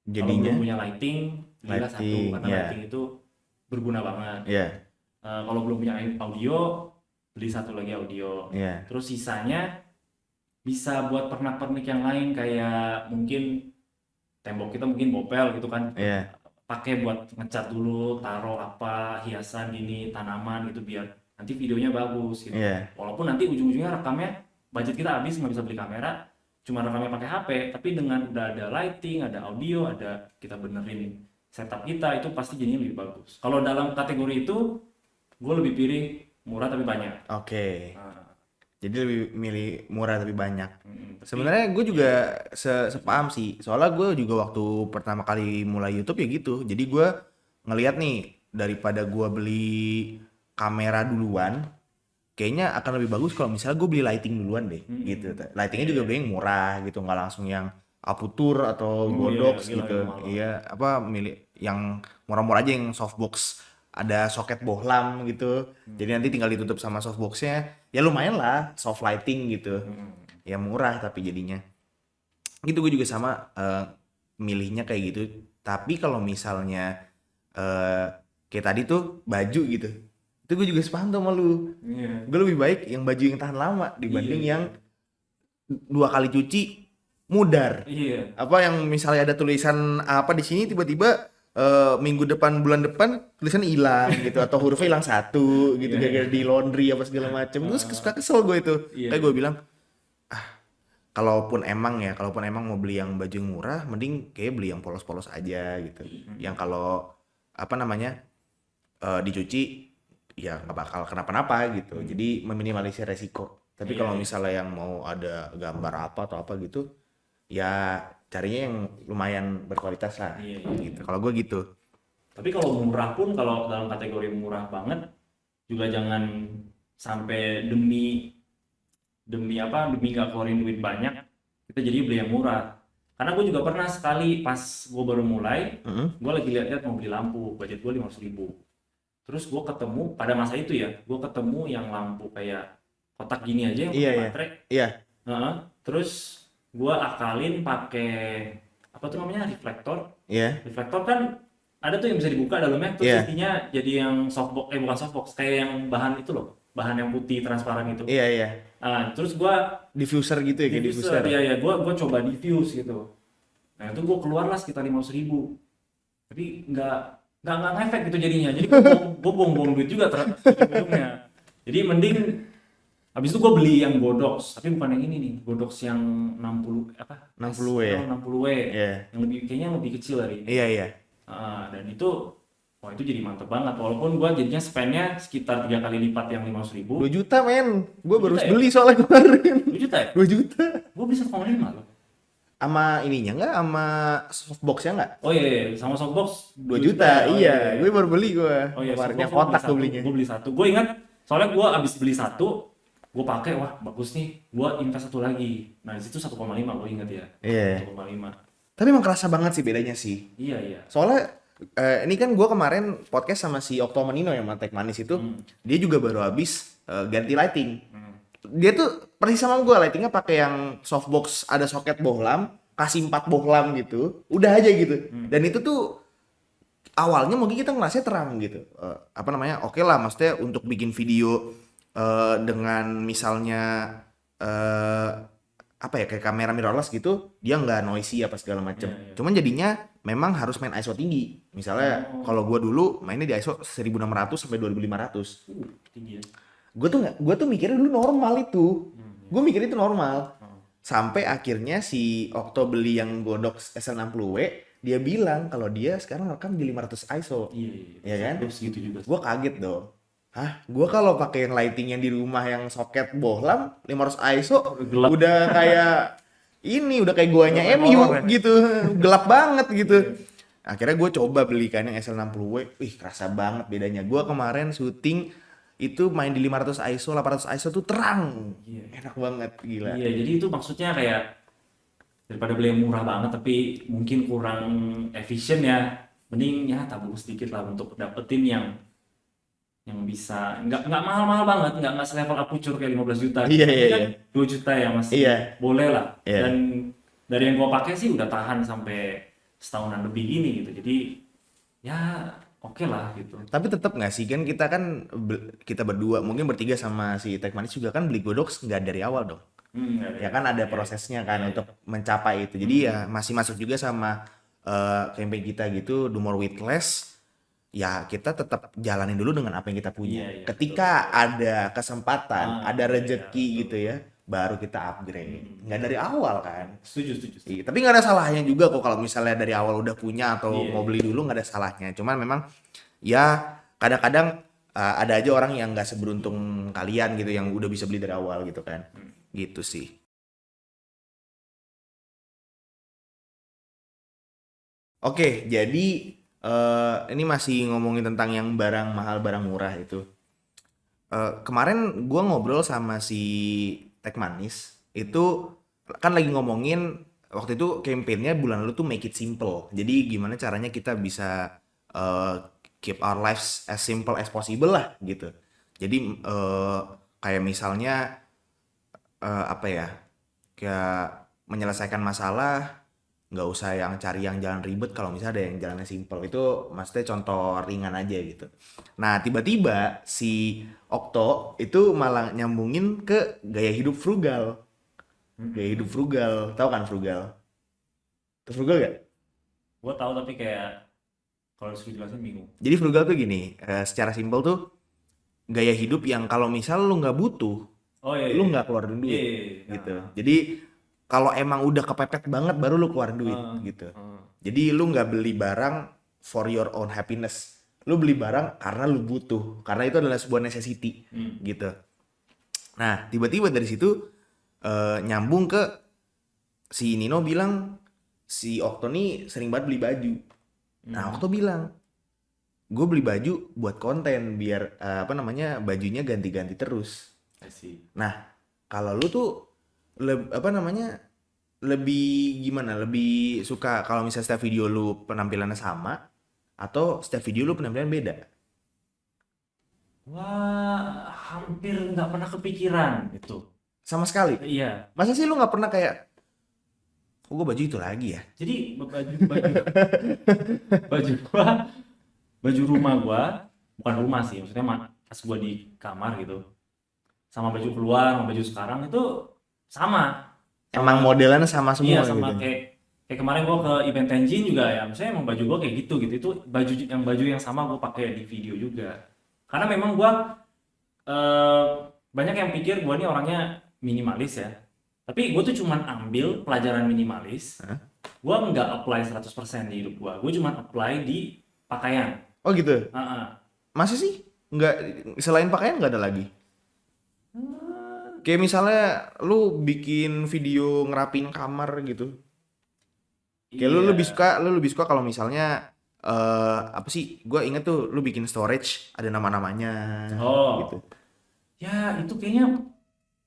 Kalau Jadinya belum punya lighting, belilah satu lighting, karena ya. lighting itu berguna banget. Iya, Kalau belum punya audio, beli satu lagi audio. iya. Terus sisanya bisa buat pernak-pernik yang lain kayak mungkin tembok kita mungkin bopel gitu kan. Iya. Pakai buat ngecat dulu, taruh apa hiasan gini, tanaman gitu biar nanti videonya bagus gitu. Iya. Walaupun nanti ujung-ujungnya rekamnya budget kita habis nggak bisa beli kamera, cuma rekamnya pakai HP, tapi dengan udah ada lighting, ada audio, ada kita benerin setup kita itu pasti jadinya lebih bagus. Kalau dalam kategori itu, gue lebih pilih murah tapi banyak. Oke. Nah, Jadi lebih milih murah tapi banyak. tapi Sebenarnya gue juga sepaham sih. Soalnya gue juga waktu pertama kali mulai YouTube ya gitu. Jadi gue ngelihat nih daripada gue beli kamera duluan, kayaknya akan lebih bagus kalau misalnya gue beli lighting duluan deh, gitu. Lightingnya juga beli yang murah gitu, nggak langsung yang Aputur atau Godox gila, gitu. mahal. Iya, apa milih yang murah-murah aja yang softbox ada soket bohlam gitu. Jadi nanti tinggal ditutup sama softboxnya. Ya lumayan lah, soft lighting gitu. Ya murah tapi jadinya. Gitu gue juga sama milihnya kayak gitu. Tapi kalau misalnya kayak tadi tuh baju gitu. Itu gue juga sepaham tuh sama lu. Iya. Gue lebih baik yang baju yang tahan lama dibanding Iya. yang 2 kali cuci mudar. Iya. Apa yang misalnya ada tulisan apa di sini tiba-tiba minggu depan bulan depan tulisannya hilang gitu atau hurufnya hilang satu gitu gara-gara di laundry apa segala macem. Terus suka kesel gue itu. Iya. Kayak gue bilang kalaupun emang mau beli yang baju yang murah, mending kayak beli yang polos-polos aja gitu. Yang kalau apa namanya dicuci ya nggak bakal kenapa-napa gitu. Jadi meminimalisir resiko. Tapi kalau misalnya yang mau ada gambar apa atau apa gitu, ya carinya yang lumayan berkualitas lah. Iya. Gitu. Kalau gue gitu. Tapi kalau murah pun, kalau dalam kategori murah banget, juga jangan sampai demi nggak keluarin duit banyak, kita jadi beli yang murah. Karena gue juga pernah sekali pas gue baru mulai, gue lagi lihat-lihat mau beli lampu, budget gue 500.000. Terus gue ketemu pada masa itu ya, gue ketemu yang lampu kayak kotak gini aja yang pakai baterai. Iya. Terus gue akalin pakai apa tuh namanya, reflektor. Iya. Reflektor kan ada tuh yang bisa dibuka dalamnya, terus Iya. isinya jadi yang softbox, bukan softbox, kayak yang bahan itu loh, bahan yang putih transparan itu. Iya. Terus gue Diffuser gitu ya, kayak diffuser. ya gue coba diffuse gitu. Nah itu gue keluar lah sekitar 500.000, tapi nggak ngefek gitu jadinya. Jadi gue buang-buang duit juga ujung-ujungnya. Jadi mending habis itu gue beli yang Godox, tapi bukan yang ini nih, Godox yang 60 apa? 60W ya? 60W. Iya. Yang kayaknya lebih kecil dari ini. Iya. Dan itu, wah itu jadi mantep banget. Walaupun gue jadinya spendnya sekitar 3 kali lipat yang 500.000. 2 juta men. Gue 2 baru juta ya? beli soalnya kemarin. 2 juta ya? 2 juta. Gue beli 1,5 loh. Sama ininya nggak? Sama softboxnya nggak? Oh iya, sama softbox 2 juta, Oh, iya. Gue baru beli gue. Oh iya, Kemarin yang softbox kotak gue belinya. Gue beli satu. Gue ingat, soalnya gue abis beli satu, gue pakai, wah bagus nih, gue invest satu lagi. Nah disitu 1,5 gue ingat ya. Iya. 1,5. Tapi emang kerasa banget sih bedanya sih. Iya. Soalnya ini kan gue kemarin podcast sama si Okto Manino yang Mantek Manis itu, dia juga baru habis ganti lighting. Dia tuh persis sama gue, lightingnya pakai yang softbox ada soket bohlam, kasih 4 bohlam gitu, udah aja gitu. Dan itu tuh awalnya mungkin kita ngerasanya terang gitu. Apa namanya? Oke lah, maksudnya untuk bikin video dengan misalnya apa ya, kayak kamera mirrorless gitu, dia nggak noisy apa segala macem. Iya. Cuman jadinya memang harus main ISO tinggi. Misalnya kalau gua dulu mainnya di ISO 1600 sampai 2500. Tinggi ya. Gua tuh mikirnya dulu normal itu. Gua mikir itu normal. Sampai akhirnya si Okto beli yang Godox SL60W, dia bilang kalau dia sekarang rekam di 500 ISO. Iya. Iya kan? Terus gitu juga. Gua kaget dong. Gua kalau pakai yang lighting yang di rumah yang soket bohlam 500 ISO Gelap. udah kayak ini, udah kayak guanya MU gitu, gelap banget gitu. Akhirnya gue coba beli kan yang SL60W, kerasa banget bedanya. Gua kemarin syuting itu main di 500 ISO, 800 ISO tuh terang, enak banget, gila. Iya, jadi itu maksudnya kayak daripada beli yang murah banget tapi mungkin kurang efisien ya, mending ya tabung sedikit lah untuk dapetin yang bisa nggak mahal-mahal banget, nggak selevel Apucur kayak 15 juta gitu. Iya, Tapi iya, kan iya. 2 juta ya masih Iya, boleh lah. iya. Dan dari yang gua pakai sih udah tahan sampai setahunan lebih gini gitu. Jadi ya oke lah gitu. Tapi tetap nggak sih kan kita kan kita berdua mungkin bertiga sama si Tech Manis juga kan beli Godox nggak dari awal dong. Nggak ada Ya ya. kan ada Iya, prosesnya kan iya, untuk mencapai itu. Jadi ya masih masuk juga sama campaign kita gitu, Do More With Less. Ya kita tetap jalanin dulu dengan apa yang kita punya. Iya, iya, Ketika betul. ada kesempatan, ada Iya, iya, rezeki betul. gitu ya, baru kita upgrade. Nggak dari awal kan. Setuju. Iya, tapi nggak ada salahnya juga kok kalau misalnya dari awal udah punya atau Iya, mau iya. beli dulu nggak ada salahnya. Cuman memang ya kadang-kadang ada aja orang yang nggak seberuntung kalian gitu yang udah bisa beli dari awal gitu kan. Gitu sih. Oke, jadi ini masih ngomongin tentang yang barang mahal, barang murah itu. Kemarin gua ngobrol sama si Tech Manis, itu kan lagi ngomongin waktu itu campaign-nya bulan lalu tuh make it simple. Jadi gimana caranya kita bisa eh, keep our lives as simple as possible lah gitu. Jadi kayak misalnya apa ya, kayak menyelesaikan masalah nggak usah yang cari yang jalan ribet kalau misalnya ada yang jalannya simple itu maksudnya contoh ringan aja gitu. Nah tiba-tiba si Okto itu malah nyambungin ke gaya hidup frugal. Gaya hidup frugal, tahu kan frugal? Tahu frugal gak? Gua tahu tapi kayak kalau disuruh jelasin bingung. Jadi frugal tuh gini, secara simpel tuh gaya hidup yang kalau misal lu nggak butuh, Oh iya, lu iya. nggak keluarin Iya, duit iya, iya. gitu. Jadi kalau emang udah kepepet banget baru lu keluarin duit Heeh, gitu. heeh. Jadi lu nggak beli barang for your own happiness. Lu beli barang karena lu butuh, karena itu adalah sebuah necessity gitu. Nah, tiba-tiba dari situ nyambung ke si Nino bilang si Okto nih sering banget beli baju. Nah, Okto bilang, gue beli baju buat konten biar apa namanya bajunya ganti-ganti terus. I see. Nah, kalau lu tuh apa namanya lebih gimana? Lebih suka kalau misalnya setiap video lu penampilannya sama atau setiap video lu penampilan beda? Wah, hampir nggak pernah kepikiran itu. Sama sekali. Iya. Masa sih lu nggak pernah kayak, kok gue baju itu lagi ya? Jadi baju gua, baju rumah gua, bukan rumah sih, maksudnya pas gua di kamar gitu, sama baju keluar, sama baju sekarang itu sama. Emang Sama, modelannya sama iya semua sama gitu. kayak kemarin gua ke event Tenjin juga ya, maksudnya emang baju gua kayak gitu gitu. Itu baju yang sama gua pakai di video juga. Karena memang gua eh, banyak yang pikir gua nih orangnya minimalis ya. Tapi gue tuh cuman ambil pelajaran minimalis, gue nggak apply 100% di hidup gue. Gue cuman apply di pakaian. Oh gitu. Heeh. Masa sih? Nggak, selain pakaian nggak ada lagi? Kayak misalnya lu bikin video ngerapin kamar gitu. Kayak lu Iya. lebih suka kalau misalnya apa sih? Gue inget tuh lu bikin storage ada nama-namanya Oh, gitu. ya itu kayaknya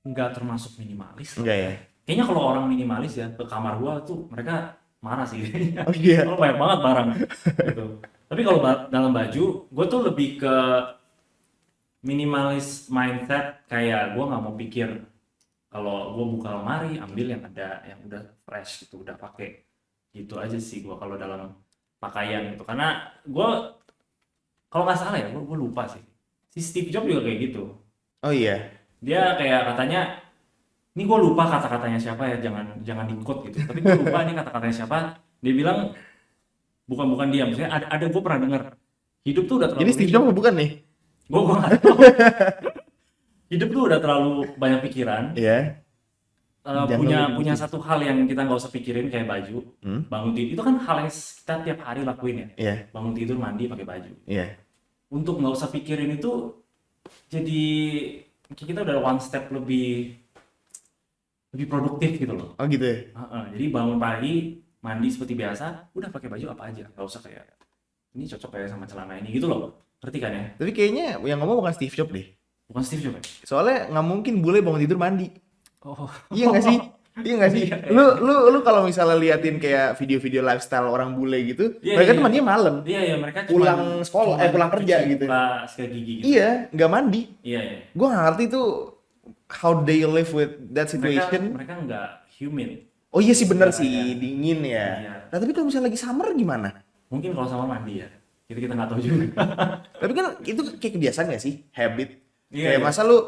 nggak termasuk minimalis lah. Enggak ya? Kayaknya kalau orang minimalis ya ke kamar gue tuh mereka marah sih kayaknya. Oh iya. Kalau banyak banget barang gitu. Tapi kalau dalam baju, gue tuh lebih ke minimalis mindset, kayak gue nggak mau pikir kalau gue buka lemari ambil yang ada yang udah fresh gitu, udah pakai gitu aja sih gue kalau dalam pakaian gitu. Karena gue kalau nggak salah ya, gue lupa sih, si Steve Jobs juga kayak gitu. Oh iya. Dia kayak katanya, ini gue lupa kata-katanya siapa ya, jangan di quote gitu, tapi gue lupa ini kata-katanya siapa. Dia bilang bukan dia, maksudnya ada gue pernah dengar, hidup tuh udah Jadi terlalu Steve Jobs bukan nih? gue nggak tahu. Hidup tuh udah terlalu banyak pikiran. Iya. Jangan Punya lebih satu hal yang kita nggak usah pikirin kayak baju. Bangun tidur itu kan hal yang kita tiap hari lakuin ya. Iya. Bangun tidur, mandi, pakai baju. Iya. Untuk nggak usah pikirin itu, jadi kita udah one step lebih produktif gitu loh. Oh gitu ya? Jadi bangun pagi, mandi seperti biasa, udah pakai baju apa aja, nggak usah kayak ini cocok kayak sama celana ini gitu loh. Ngerti kan ya? Tapi kayaknya yang ngomong bukan Steve Jobs deh. Bukan Steve Jobs ya? Soalnya nggak mungkin bule bangun tidur mandi. Oh. Iya nggak sih? Iya nggak sih? Iya, Lu kalau misalnya liatin kayak video-video lifestyle orang bule gitu, iya, mereka iya. tuh mandinya malam, Iya, iya, mereka pulang sekolah, pulang kerja cuci gitu. muka, sikat gigi gitu. Iya, nggak mandi. Iya, iya. Gue nggak ngerti tuh how they live with that Mereka situation. mereka nggak humid. Oh iya sih bener Sebenarnya. sih, dingin ya. Iya. Nah tapi kalau misalnya lagi summer gimana? Mungkin kalau sama mandi ya. Kita nggak tahu juga. Tapi kan itu kayak kebiasaan gak sih? Habit. Iya, Kayak iya. masa lu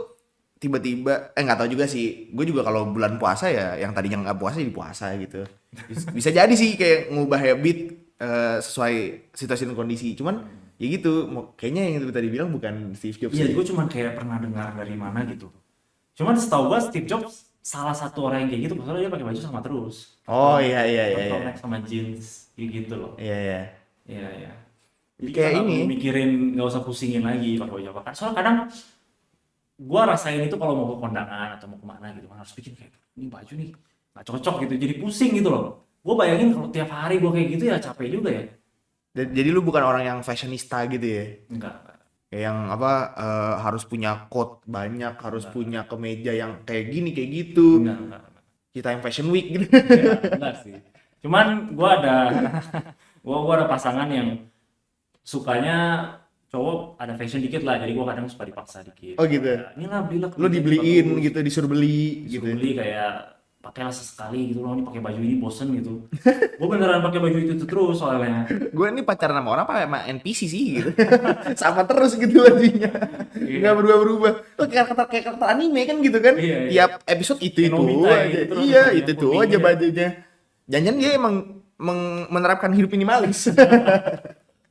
tiba-tiba, nggak tahu juga sih. Gue juga kalau bulan puasa ya, yang tadinya nggak puasa jadi puasa gitu. Bisa jadi sih kayak ngubah habit sesuai situasi dan kondisi. Cuman ya gitu, kayaknya yang tadi bilang bukan Steve Jobs. Iya, ya. gue cuma kayak pernah dengar dari mana gitu. Cuman setahu gue Steve Jobs salah satu orang yang kayak gitu, maksudnya dia pakai baju sama terus. Oh iya iya iya. Iya Turtleneck sama jeans kayak gitu loh. iya. Iya. Iya, iya. Jadi Kayak kita nggak ini. perlu mikirin, nggak usah pusingin lagi pakai baju apa kan. Soalnya kadang gua rasain itu kalau mau ke kondangan atau mau kemana gitu kan harus bikin kayak ini baju nih nggak cocok gitu, jadi pusing gitu loh. Gue bayangin kalau tiap hari gue kayak gitu ya capek juga ya. Jadi lu bukan orang yang fashionista gitu ya? Enggak, Kayak yang apa harus punya coat banyak, harus enggak, punya kemeja yang kayak gini kayak gitu. enggak. Kita yang fashion week gitu. Enggak sih. Cuman gua ada gua ada pasangan yang sukanya cowok ada fashion dikit lah, jadi gua kadang suka dipaksa dikit. Oh gitu. Kayak, ini lah belilah Lu kemeja ini dibeliin bagus. gitu, disuruh beli gitu. Disuruh beli kayak pakailah sesekali gitu loh, ini pakai baju ini bosen gitu. Gue beneran pakai baju itu terus soalnya. Gue ini pacaran sama orang apa sama NPC sih gitu. Sama terus gitu bajunya. Iya. Nggak berubah-berubah. Lo kayak karakter anime kan gitu kan. Iya, iya. Tiap episode itu Kayak Nobita aja. gitu terus Iya, bajunya itu putih aja gitu. bajunya. Jangan dia emang menerapkan hidup minimalis.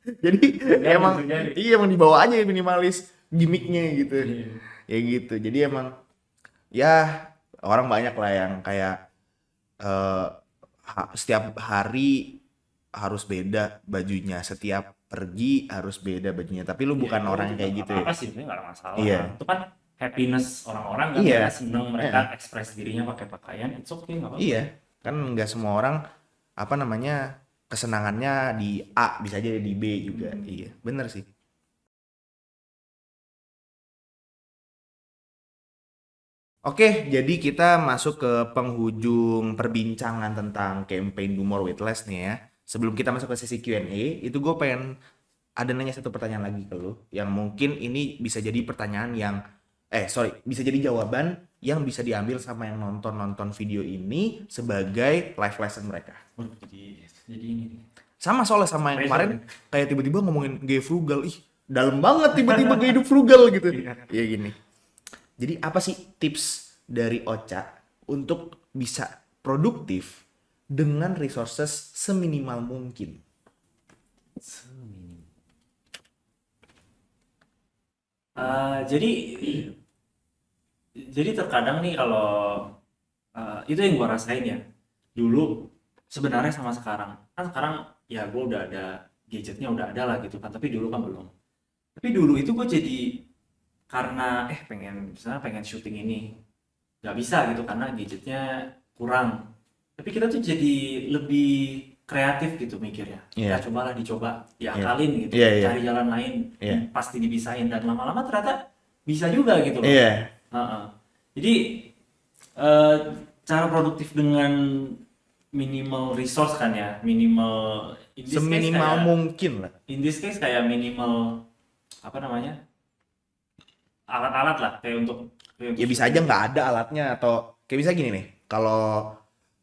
Jadi Jadi, emang bisa jadi. iya emang dibawa aja minimalis gimmicknya gitu. Iya. Ya gitu. Jadi emang ya orang banyak lah yang kayak eh, setiap hari harus beda bajunya, setiap pergi harus beda bajunya. Tapi lu bukan Iya, orang itu kayak juga gitu nggak ya. apa-apa sih, sebenarnya nggak ada masalah. Iya. Itu kan happiness orang-orang kan, Iya. mereka seneng, mereka ekspres dirinya pakai pakaian, it's okay, nggak apa-apa. Iya, kan nggak semua orang apa namanya kesenangannya di A bisa aja di B juga. Iya, bener sih. Oke, jadi kita masuk ke penghujung perbincangan tentang campaign Do More with Less nih ya. Sebelum kita masuk ke sesi Q&A, itu gue pengen ada nanya satu pertanyaan lagi ke lu, yang mungkin ini bisa jadi pertanyaan yang, bisa jadi jawaban yang bisa diambil sama yang nonton video ini sebagai life lesson mereka. Waduh, jadi ini nih. Sama soalnya sama yang Pressure kemarin, nih. kayak tiba-tiba ngomongin gaya frugal, ih dalam banget tiba-tiba gaya hidup frugal gitu. Iya. Ya gini. Jadi apa sih tips dari Ocha untuk bisa produktif dengan resources seminimal mungkin? Jadi terkadang nih kalau itu yang gua rasain ya. Dulu sebenarnya sama sekarang. Kan sekarang ya gua udah ada gadgetnya udah ada lah gitu kan, tapi dulu kan belum. Tapi dulu itu gua jadi karena pengen syuting ini nggak bisa gitu karena gadgetnya kurang. Tapi kita tuh jadi lebih kreatif gitu mikirnya. Iya. Ya cobalah dicoba, diakalin gitu, Iya, iya. cari jalan lain, Iya. pasti dibisain dan lama-lama ternyata bisa juga gitu loh. Iya. Heeh. Jadi eh, cara produktif dengan minimal resource kan ya, minimal in this case Seminimal kayak- mungkin lah. in this case kayak minimal apa namanya, alat-alat lah kayak untuk Ya bisa aja nggak ada alatnya, atau kayak bisa gini nih, kalau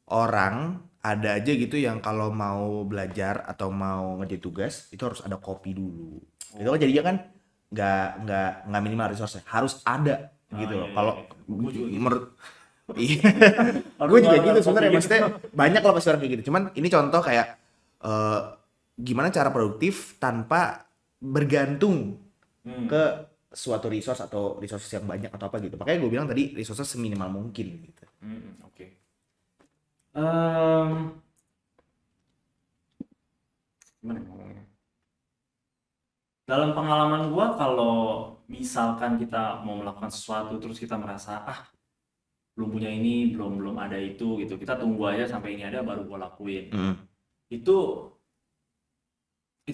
orang ada aja gitu yang kalau mau belajar atau mau ngerjain tugas itu harus ada kopi dulu. Itu kan jadinya kan nggak minimal resource, harus ada gitu iya, loh. iya, Kalau iya. Gua juga gitu. menurut iya, Harus gue juga ada gitu kopi sebenarnya. gitu. Maksudnya banyak lah pasti orang kayak gitu. Cuman ini contoh kayak gimana cara produktif tanpa bergantung ke suatu resource atau resources yang banyak atau apa gitu. Makanya gue bilang tadi resources seminimal mungkin gitu. Oke. Gimana ya ngomongnya? Dalam pengalaman gua kalau misalkan kita mau melakukan sesuatu terus kita merasa belum punya ini, belum ada itu gitu. Kita tunggu aja sampai ini ada baru gua lakuin. Itu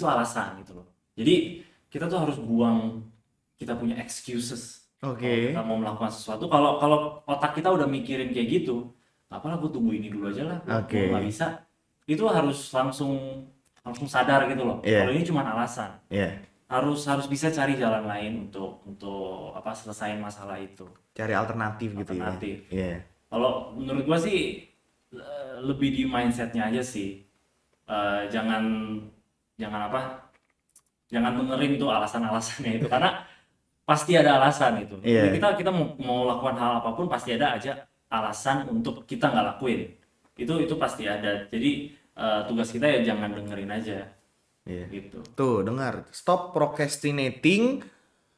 alasan gitu loh. Jadi kita tuh harus buang kita punya excuses. Kalau Oke. kita mau melakukan sesuatu, kalau otak kita udah mikirin kayak gitu, apalah gue tunggu ini dulu aja lah, Oke. gue nggak bisa. Itu harus langsung sadar gitu loh. Iya. Kalau ini cuma alasan. Iya. Harus bisa cari jalan lain untuk apa selesaiin masalah itu. Cari alternatif gitu ya. Alternatif. Iya. Kalau menurut gua sih lebih di mindsetnya aja sih. Jangan apa? Jangan dengerin tuh alasan-alasannya itu karena pasti ada alasan itu. Iya. Kita mau lakukan hal apapun pasti ada aja alasan untuk kita nggak lakuin. Itu pasti ada. Jadi tugas kita ya jangan dengerin aja. Iya. Gitu. Tuh, dengar. Stop procrastinating.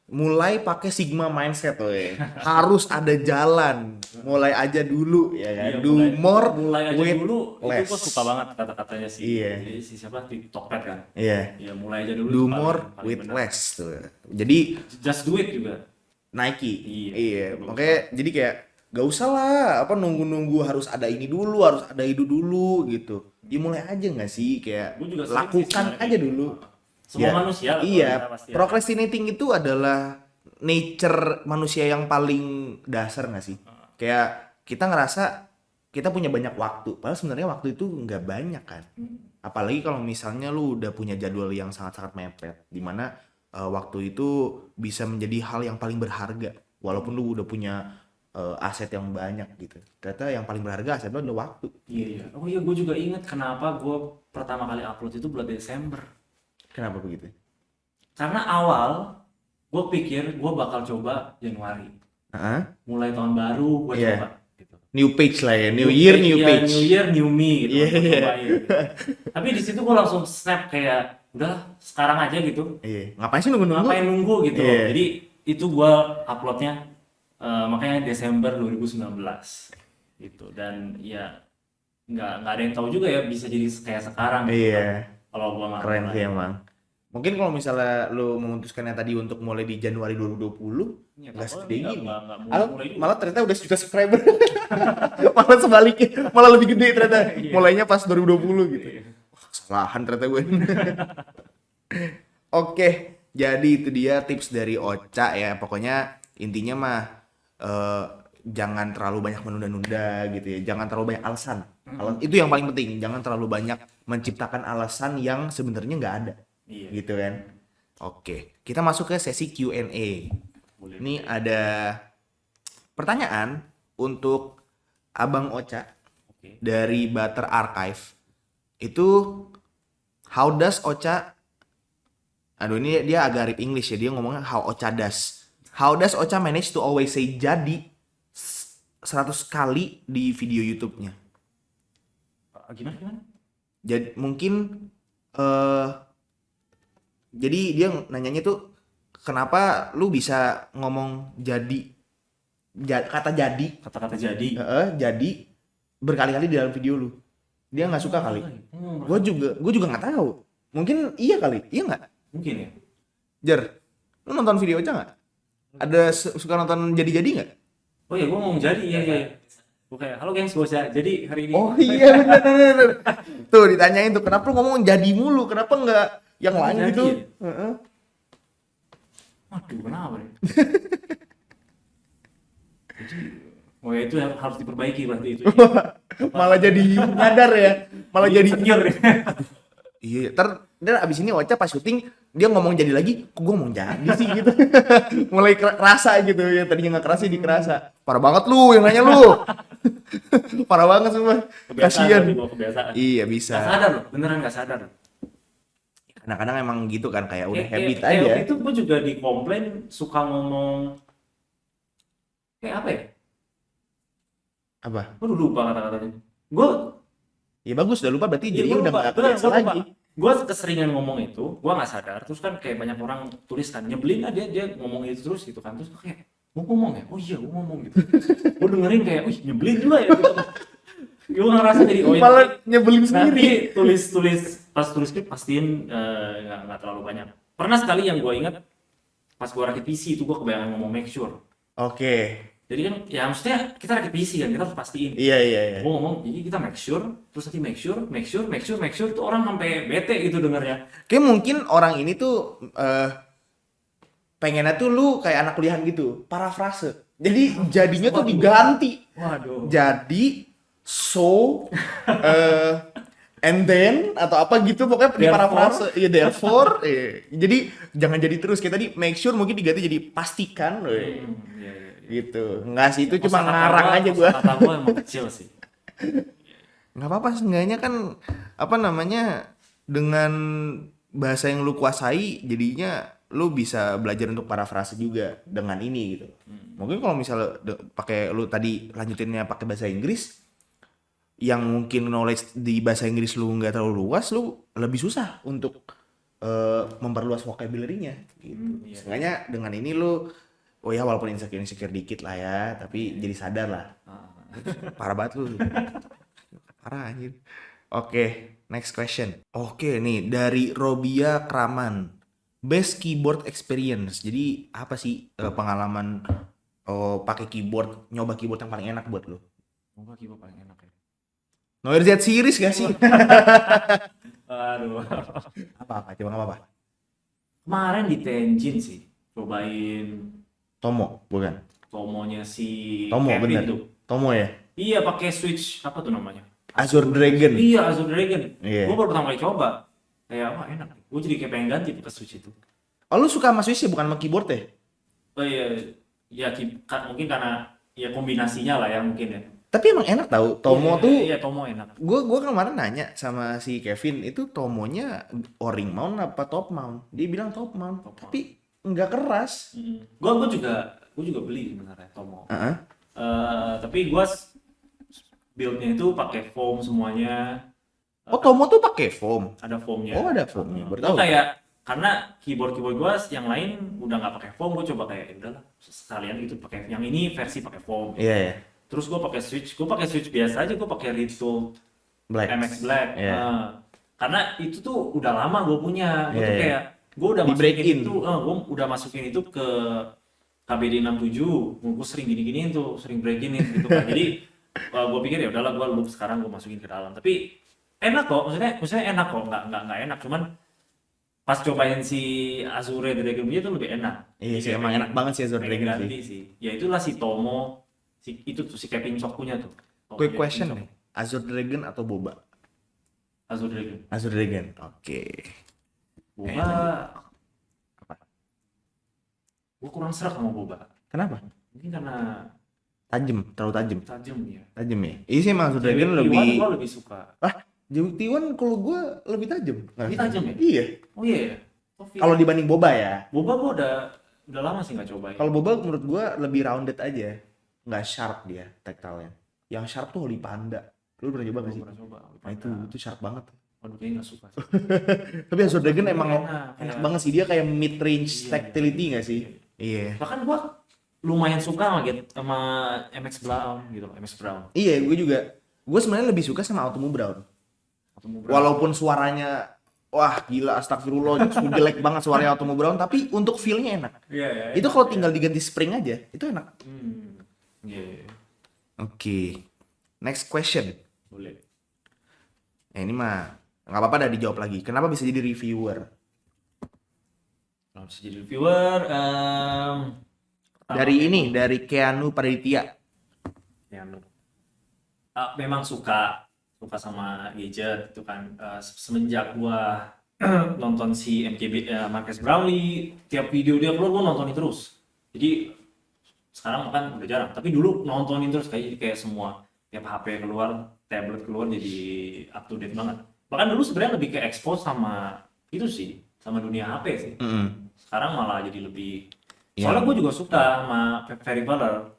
Mulai pakai Sigma mindset weh. Harus ada jalan. Mulai aja dulu ya kan. Iya, Do more mulai aja with dulu. less. Itu gua suka banget kata-katanya sih. Iya. Jadi si siapa TikTokpad kan. Iya. Ya mulai aja dulu. Do itu more paling with benar. less tuh. Jadi Just do it juga. Nike. Iya. Iya. Makanya jadi kayak gak usah lah apa nunggu-nunggu harus ada ini dulu, harus ada itu dulu gitu. Dimulai aja nggak sih kayak Gua juga sering sih lakukan sebenarnya aja gitu. dulu. Semua Ya, manusia lah, iya, kalau kita pasti ada. procrastinating itu adalah nature manusia yang paling dasar nggak sih? Kayak kita ngerasa kita punya banyak waktu, padahal sebenarnya waktu itu nggak banyak kan. Apalagi kalau misalnya lu udah punya jadwal yang sangat-sangat mepet, dimana waktu itu bisa menjadi hal yang paling berharga, walaupun lu udah punya aset yang banyak gitu. Ternyata yang paling berharga aset lu adalah waktu. Iya. Oh iya, gue juga ingat kenapa gue pertama kali upload itu bulan Desember. Kenapa begitu? Karena awal gue pikir gue bakal coba Januari. Heeh. Mulai tahun baru gue Iya. coba. Gitu. New page lah ya, new year, new Iya, page. New year, new me gitu. Iya. Gua cobain, gitu. Tapi di situ gue langsung snap kayak udah sekarang aja gitu. Iya. Ngapain sih nunggu-nunggu? Ngapain nunggu gitu. Iya. Jadi itu gue uploadnya makanya Desember 2019 gitu. Dan ya nggak ada yang tahu juga ya bisa jadi kayak sekarang gitu. Iya. Kalau gue Keren sih emang. Mungkin kalau misalnya lu memutuskannya tadi untuk mulai di Januari 2020, Ya, nggak kalau segede nggak- gini. nggak mulai dulu. Malah ternyata udah sejuta subscriber. Malah sebaliknya, malah lebih gede ternyata. Iya. Mulainya pas 2020 gitu. Wah, kesalahan ternyata gue. Oke, jadi itu dia tips dari Ocha ya. Pokoknya intinya mah jangan terlalu banyak menunda-nunda gitu ya. Jangan terlalu banyak alasan. Itu yang paling penting. Jangan terlalu banyak menciptakan alasan yang sebenarnya nggak ada. Iya. Gitu kan. Oke, kita masuk ke sesi Q&A. Boleh. Ini ada pertanyaan untuk Abang Ocha Oke. dari Butter Archive. Itu how does Ocha, aduh ini dia agak rip English ya, dia ngomongnya how Ocha does. How does Ocha manage to always say jadi 100 kali di video YouTube-nya? Gimana? Jadi mungkin jadi dia nanyanya tuh kenapa lu bisa ngomong kata jadi Kata-kata jadi. jadi berkali-kali di dalam video lu. Dia nggak suka kali. Gue juga nggak tahu. Mungkin iya kali, iya nggak? Mungkin ya. Jer, lu nonton video aja nggak? Ada suka nonton jadi-jadi nggak? Oh ya, gue ngomong jadi, iya. Gue kayak, halo gengs, Bosya. Jadi hari ini. Oh iya bener. Tuh ditanyain tuh kenapa lu ngomong jadi mulu, kenapa nggak yang lain Jadi gitu? ya? Heeh. Waduh, kenapa nih? Jadi, oh ya itu harus diperbaiki berarti itu. Malah jadi nyadar ya, malah jadi insecure. iya. Dan abis ini Ocha pas syuting dia ngomong jadi lagi, kok gue ngomong jadi sih gitu. Mulai kerasa gitu ya, tadinya nggak kerasa jadi kerasa. Parah banget lu yang nanya lu. Parah banget semua. Kasian. Berarti gua kebiasaan. Iya bisa. Gak sadar loh, beneran gak sadar. Kadang-kadang emang gitu kan kayak udah Kayak habit kayak aja. waktu itu gue juga dikomplain suka ngomong kayak apa ya? Apa? Gue lupa kata-katanya. Gue Ya bagus, udah lupa berarti jadi gua udah lupa. nggak Beneran, kebiasa gua lupa. lagi. Gue keseringan ngomong itu, gue nggak sadar. Terus kan kayak banyak orang tulis kan nyebelin lah dia ngomong itu terus gitu kan. Terus gue kayak gue ngomong ya, oh iya gue ngomong gitu. Gue dengerin kayak, wih nyebelin juga ya. Gitu. Gue ngerasa jadi oh Malah nyebelin nanti sendiri. tulis pas tulis skrip pastiin nggak terlalu banyak. Pernah sekali yang gue ingat pas gue rakit PC itu gue kebanyakan ngomong make sure. Oke. Jadi kan ya maksudnya kita rakit PC kan kita harus pastiin. Iya. Gue ngomong jadi kita make sure terus nanti make sure tuh orang sampai bete gitu dengarnya. Kayak mungkin orang ini tuh pengennya tuh lu kayak anak kuliahan gitu, parafrase. Jadi jadinya tuh diganti. Waduh. Jadi so, and then atau apa gitu pokoknya di parafrase ya therefore jadi jangan jadi terus kayak tadi make sure mungkin diganti jadi pastikan Iya, iya, iya. gitu nggak sih itu cuma Kosakata ngarang aja gua kosakata gua emang kecil sih. nggak apa-apa seenggaknya kan apa namanya dengan bahasa yang lu kuasai jadinya lu bisa belajar untuk parafrase juga dengan ini gitu mungkin kalau misalnya pakai lu tadi lanjutinnya pakai bahasa Inggris yang mungkin knowledge di bahasa Inggris lu nggak terlalu luas, lu lebih susah untuk memperluas vocabulary-nya gitu. Iya. Seenggaknya dengan ini lu, oh ya walaupun insecure dikit lah ya, tapi jadi sadar lah. Ah. Parah banget lu. Parah anjir. Oke, next question. Oke nih, dari Robia Kraman. Best keyboard experience. Jadi apa sih pengalaman pakai keyboard, nyoba keyboard yang paling enak buat lu? Moga keyboard paling enak ya. Noir Z series gak sih? Aduh. Apa-apa, coba nggak apa-apa. Kemarin di Tenjin sih, cobain Tomo, bukan? Tomonya si Tomo, Kevin bener. itu. Tomo ya? Iya, pakai Switch apa tuh namanya? Azure Dragon. Iya, Azure Dragon. Iya. Gue baru pertama kali coba. Kayak wah enak. Gue jadi kayak pengen ganti pakai Switch itu. Oh, lu suka sama Swiss ya, bukan sama keyboard ya? Oh iya, ya mungkin karena ya kombinasinya lah ya mungkin ya. Tapi emang enak tau, Tomo Iya, tuh, iya Tomo enak. gue kemarin nanya sama si Kevin, itu Tomonya o-ring mount apa top mount? Dia bilang top mount, Top mount. tapi nggak keras. Gue juga beli sebenarnya Tomo. Heeh. Tapi gue build-nya itu pakai foam semuanya. Oh, Tomo tuh pakai foam. Ada foamnya. Oh, ada foamnya, baru Gue tahu. kayak karena keyboard gue yang lain udah nggak pakai foam, gue coba kayak udahlah sekalian gitu pakai yang ini versi pakai foam. Iya ya, Terus gue pakai switch biasa aja, gue pakai Retool black. MX Black. Iya. Karena itu tuh udah lama gue punya, gue Iya, tuh iya. kayak gue udah Di masukin break-in. itu, gue udah masukin itu ke KBD 67, gue sering gini-giniin tuh, sering break-inin gitu kan. Jadi gue pikir ya udahlah gue loop sekarang gue masukin ke dalam. Tapi enak kok, maksudnya enak kok, nggak enak, cuman pas cobain si Azure Dragon punya tuh lebih enak. Iya Jadi sih, kayak emang enak banget sih Azure pengen Dragon ganti sih. Ya itulah si Tomo, itu tuh si Kevin Chok punya tuh. Quick Tomonya question Kevin nih, Azure Dragon atau Boba? Chok. Azure Dragon. Azure Dragon, oke. Boba, gue kurang serak sama Boba. Kenapa? Mungkin karena Terlalu tajam. tajam ya. Tajam ya? Iya sih emang Azure Dragon Iwan lebih... gue lebih suka. T1 kalau gue lebih tajam. Lebih tajam ya? Iya. Oh iya ya. Kalau dibanding Boba ya. Boba gue udah lama sih nggak cobain. Kalau Boba menurut gue lebih rounded aja. Nggak sharp dia tactile-nya. Yang sharp tuh Holy Panda. Lu pernah coba Gue nggak sih? pernah coba. Nah itu sharp banget. Waduh kayaknya nggak suka. Tapi Azure Dragon emang Enak, enak kayak- banget sih. Dia kayak mid range Iya, tactility nggak sih? iya. Iya. Bahkan gue lumayan suka sama MX Brown gitu, MX Brown. Iya, gue juga. Gue sebenarnya lebih suka sama Automo Brown. Walaupun suaranya wah gila astagfirullah itu jelek banget suaranya Automo Brown, tapi untuk feel-nya enak. Iya, iya. Itu kalau tinggal diganti spring aja, itu enak. Iya, Oke. Next question. boleh. Ini mah nggak apa-apa dah dijawab lagi. Kenapa bisa jadi reviewer? Kalau bisa jadi reviewer, Dari Keanu Praditya. ya, memang suka sama gadget itu kan. Semenjak gua nonton si MKB Marques Brownlee, tiap video dia keluar gua nontonin terus. Jadi sekarang kan udah jarang, tapi dulu nontonin terus kayak semua tiap HP keluar, tablet keluar jadi up to date banget. Bahkan dulu sebenarnya lebih ke expose sama itu sih, sama dunia HP sih. Sekarang malah jadi lebih. Soalnya gue juga suka sama Peripheral.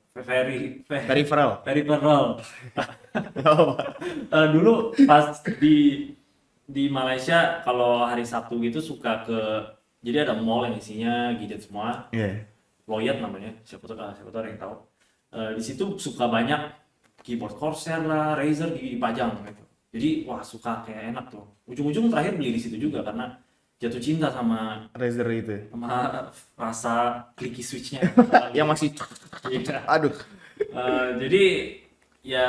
Dulu pas di Malaysia kalau hari Sabtu gitu suka jadi ada mall yang isinya gadget semua. Iya. Loyat namanya, siapa tahu ada yang tahu. Di situ suka banyak keyboard Corsair lah, Razer dipajang gitu. Jadi wah suka kayak enak tuh. Ujung-ujung terakhir beli di situ juga karena jatuh cinta sama Razer itu. rasa clicky switchnya. Yang masih Iya. aduh. Jadi ya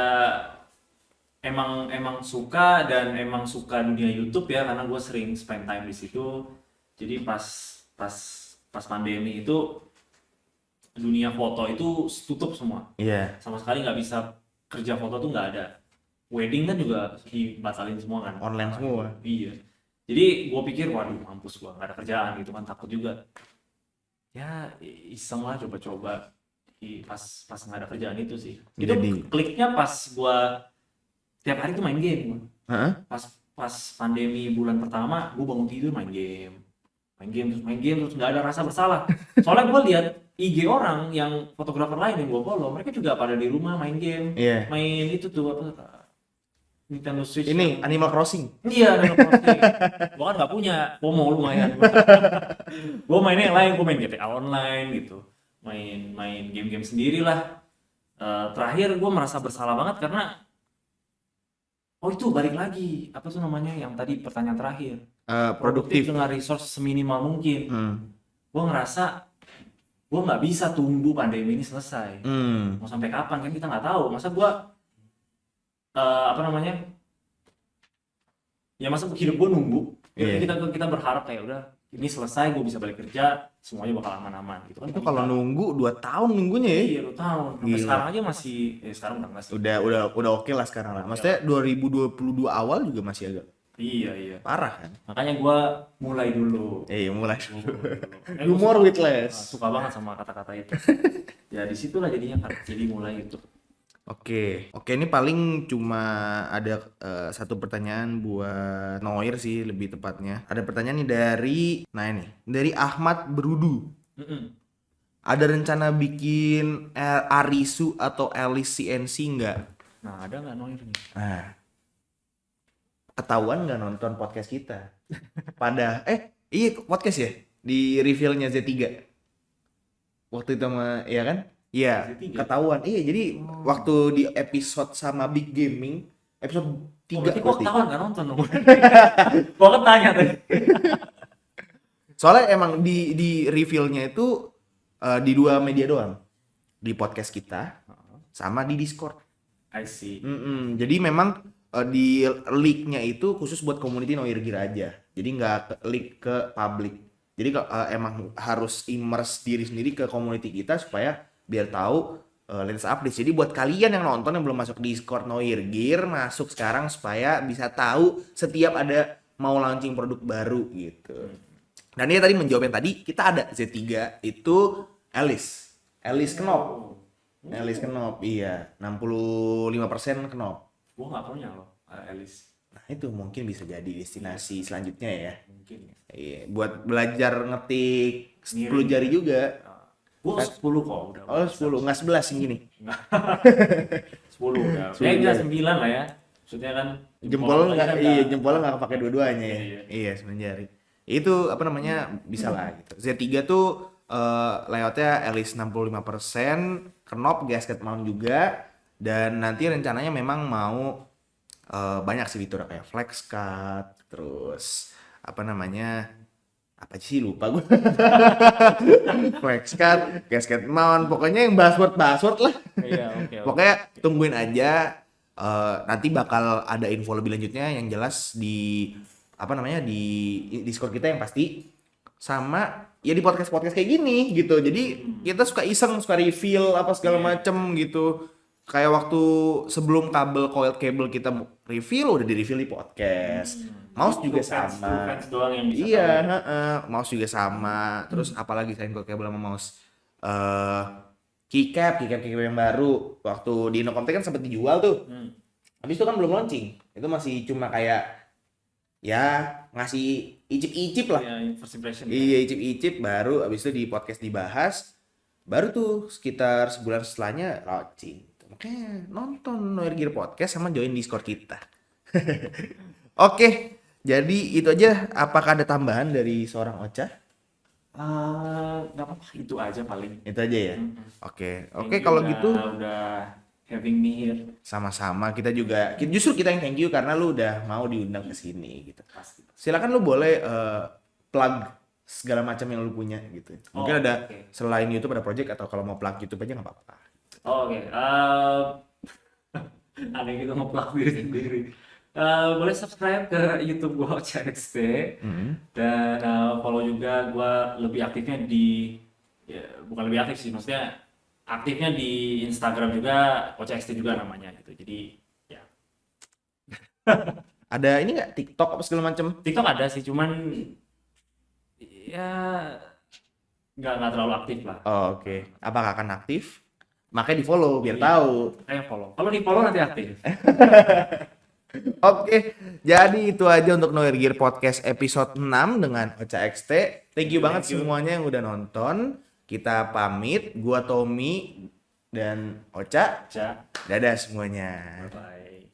emang suka dan emang suka dunia YouTube ya karena gue sering spend time di situ. Jadi pas pandemi itu dunia foto itu tutup semua. Iya. Sama sekali nggak bisa kerja foto tuh nggak ada. wedding kan juga dibatalin semua kan. Online semua. Iya. Jadi gue pikir waduh mampus gue nggak ada kerjaan gitu kan, takut juga. Ya iseng lah coba-coba pas nggak ada kerjaan itu sih. Itu kliknya pas gue tiap hari tuh main game gua. Pas pandemi bulan pertama gue bangun tidur main game terus nggak ada rasa bersalah. Soalnya gue lihat IG orang yang fotografer lain yang gue follow, mereka juga pada di rumah main game, main itu tuh apa Nintendo Switch ini yang... Animal Crossing. Iya, Animal Crossing. Gue kan nggak punya, FOMO lumayan. Gue mainnya yang lain, gue main GTA Online gitu, main game-game sendiri lah. Terakhir gue merasa bersalah banget karena itu balik lagi apa tuh namanya yang tadi pertanyaan terakhir, produktif dengan resource seminimal mungkin. Gue ngerasa gue nggak bisa tunggu pandemi ini selesai. Mau sampai kapan kan kita nggak tahu. Masa gue masa hidup gue nunggu. Kita berharap kayak udah ini selesai gue bisa balik kerja semuanya bakal aman-aman gitu kan. Itu kalau nunggu 2 tahun nunggunya ya. Iya 2 tahun. Sampai sekarang aja masih sekarang udah oke lah sekarang lah. Maksudnya 2022 awal juga masih agak iya parah kan. Makanya gue mulai dulu. Mulai dulu. Do more with less. Suka banget sama kata-kata itu. Ya disitulah jadinya kan jadi mulai itu. Oke, ini paling cuma ada satu pertanyaan buat Noir sih lebih tepatnya. Ada pertanyaan nih dari Ahmad Berudu. Ada rencana bikin Arisu atau Alice CNC nggak? Nah, ada nggak Noir nih? Ketahuan nggak nonton podcast kita? Iya podcast ya di reveal-nya Z3. Waktu itu sama, ya kan? Iya, ketahuan. Jadi waktu di episode sama Big Gaming, episode 3 berarti kok ketahuan nggak nonton dong? Gua kan tanya tadi. Soalnya emang di reveal-nya itu di 2 media doang. Di podcast kita sama di Discord. I see. Jadi memang di leak-nya itu khusus buat community Noir Gear aja. Jadi nggak leak ke public. Jadi emang harus immerse diri sendiri ke community kita supaya biar tahu latest update. Jadi buat kalian yang nonton yang belum masuk Discord Noir Gear, masuk sekarang supaya bisa tahu setiap ada mau launching produk baru gitu. Dan dia tadi menjawab yang tadi, kita ada Z3 itu Alice Knop. Alice Knop, iya. 65% Knop. Gua nggak punya loh Alice. Nah itu mungkin bisa jadi destinasi selanjutnya ya. Mungkin. Iya, buat belajar ngetik 10 jari juga. Gua 10 kok udah. 10, nggak 11 yang gini. 10 udah. Ya 9 lah ya. Maksudnya kan jempolnya nggak kepake dua-duanya ya. Iya, 9 jari. Itu bisa lah gitu. Z3 tuh layoutnya Alice 65%, Knop gasket mount juga, dan nanti rencananya memang mau banyak sih fitur kayak flex cut, terus apa sih lupa gue. Flex cut, gasket mount, pokoknya yang buzzword lah. Iya, okay. Pokoknya tungguin aja, nanti bakal ada info lebih lanjutnya yang jelas di di Discord kita yang pasti, sama ya di podcast kayak gini gitu. Jadi kita suka iseng, suka reveal apa segala macem gitu. Kayak waktu sebelum coiled cable kita reveal, udah di reveal di podcast. Mouse juga sama. Fans doang yang bisa iya, mouse juga sama. Terus apalagi selain coiled cable sama mouse, keycap yang baru. Waktu di Inocomtek kan sempat dijual tuh. Habis itu kan belum launching. Itu masih cuma kayak ya ngasih icip-icip lah. Iya, first impression. Iya, icip-icip, baru habis itu di podcast dibahas. Baru tuh sekitar sebulan setelahnya launching. Makanya nonton Noir Gear Podcast sama join Discord kita. Oke, jadi itu aja. Apakah ada tambahan dari seorang Ocha? Nggak apa-apa, itu aja paling. Itu aja ya? Oke, kalau gitu udah having me here. Sama-sama, justru kita yang thank you karena lu udah mau diundang ke sini gitu. Pasti. Silakan lu boleh plug segala macam yang lu punya gitu. Mungkin ada selain YouTube ada project, atau kalau mau plug YouTube aja nggak apa-apa. Aneh gitu nge-plug diri sendiri. Boleh subscribe ke YouTube gua OCXT dan follow juga. Gua lebih aktifnya bukan lebih aktif sih, maksudnya aktifnya di Instagram juga, OCXT juga namanya gitu. Jadi ya Ada ini nggak TikTok apa segala macam? TikTok ada sih, cuman ya nggak terlalu aktif lah. Oh, oke. Apakah akan aktif? Makanya di follow biar tahu. Kayak follow. Kalau di follow nanti aktif. Oke, jadi itu aja untuk Noir Gear Podcast episode 6 dengan Ocha XT. Thank you banget Thank you. semuanya yang udah nonton. Kita pamit, gua Tommy dan Ocha. Cak. Dadah semuanya. Bye.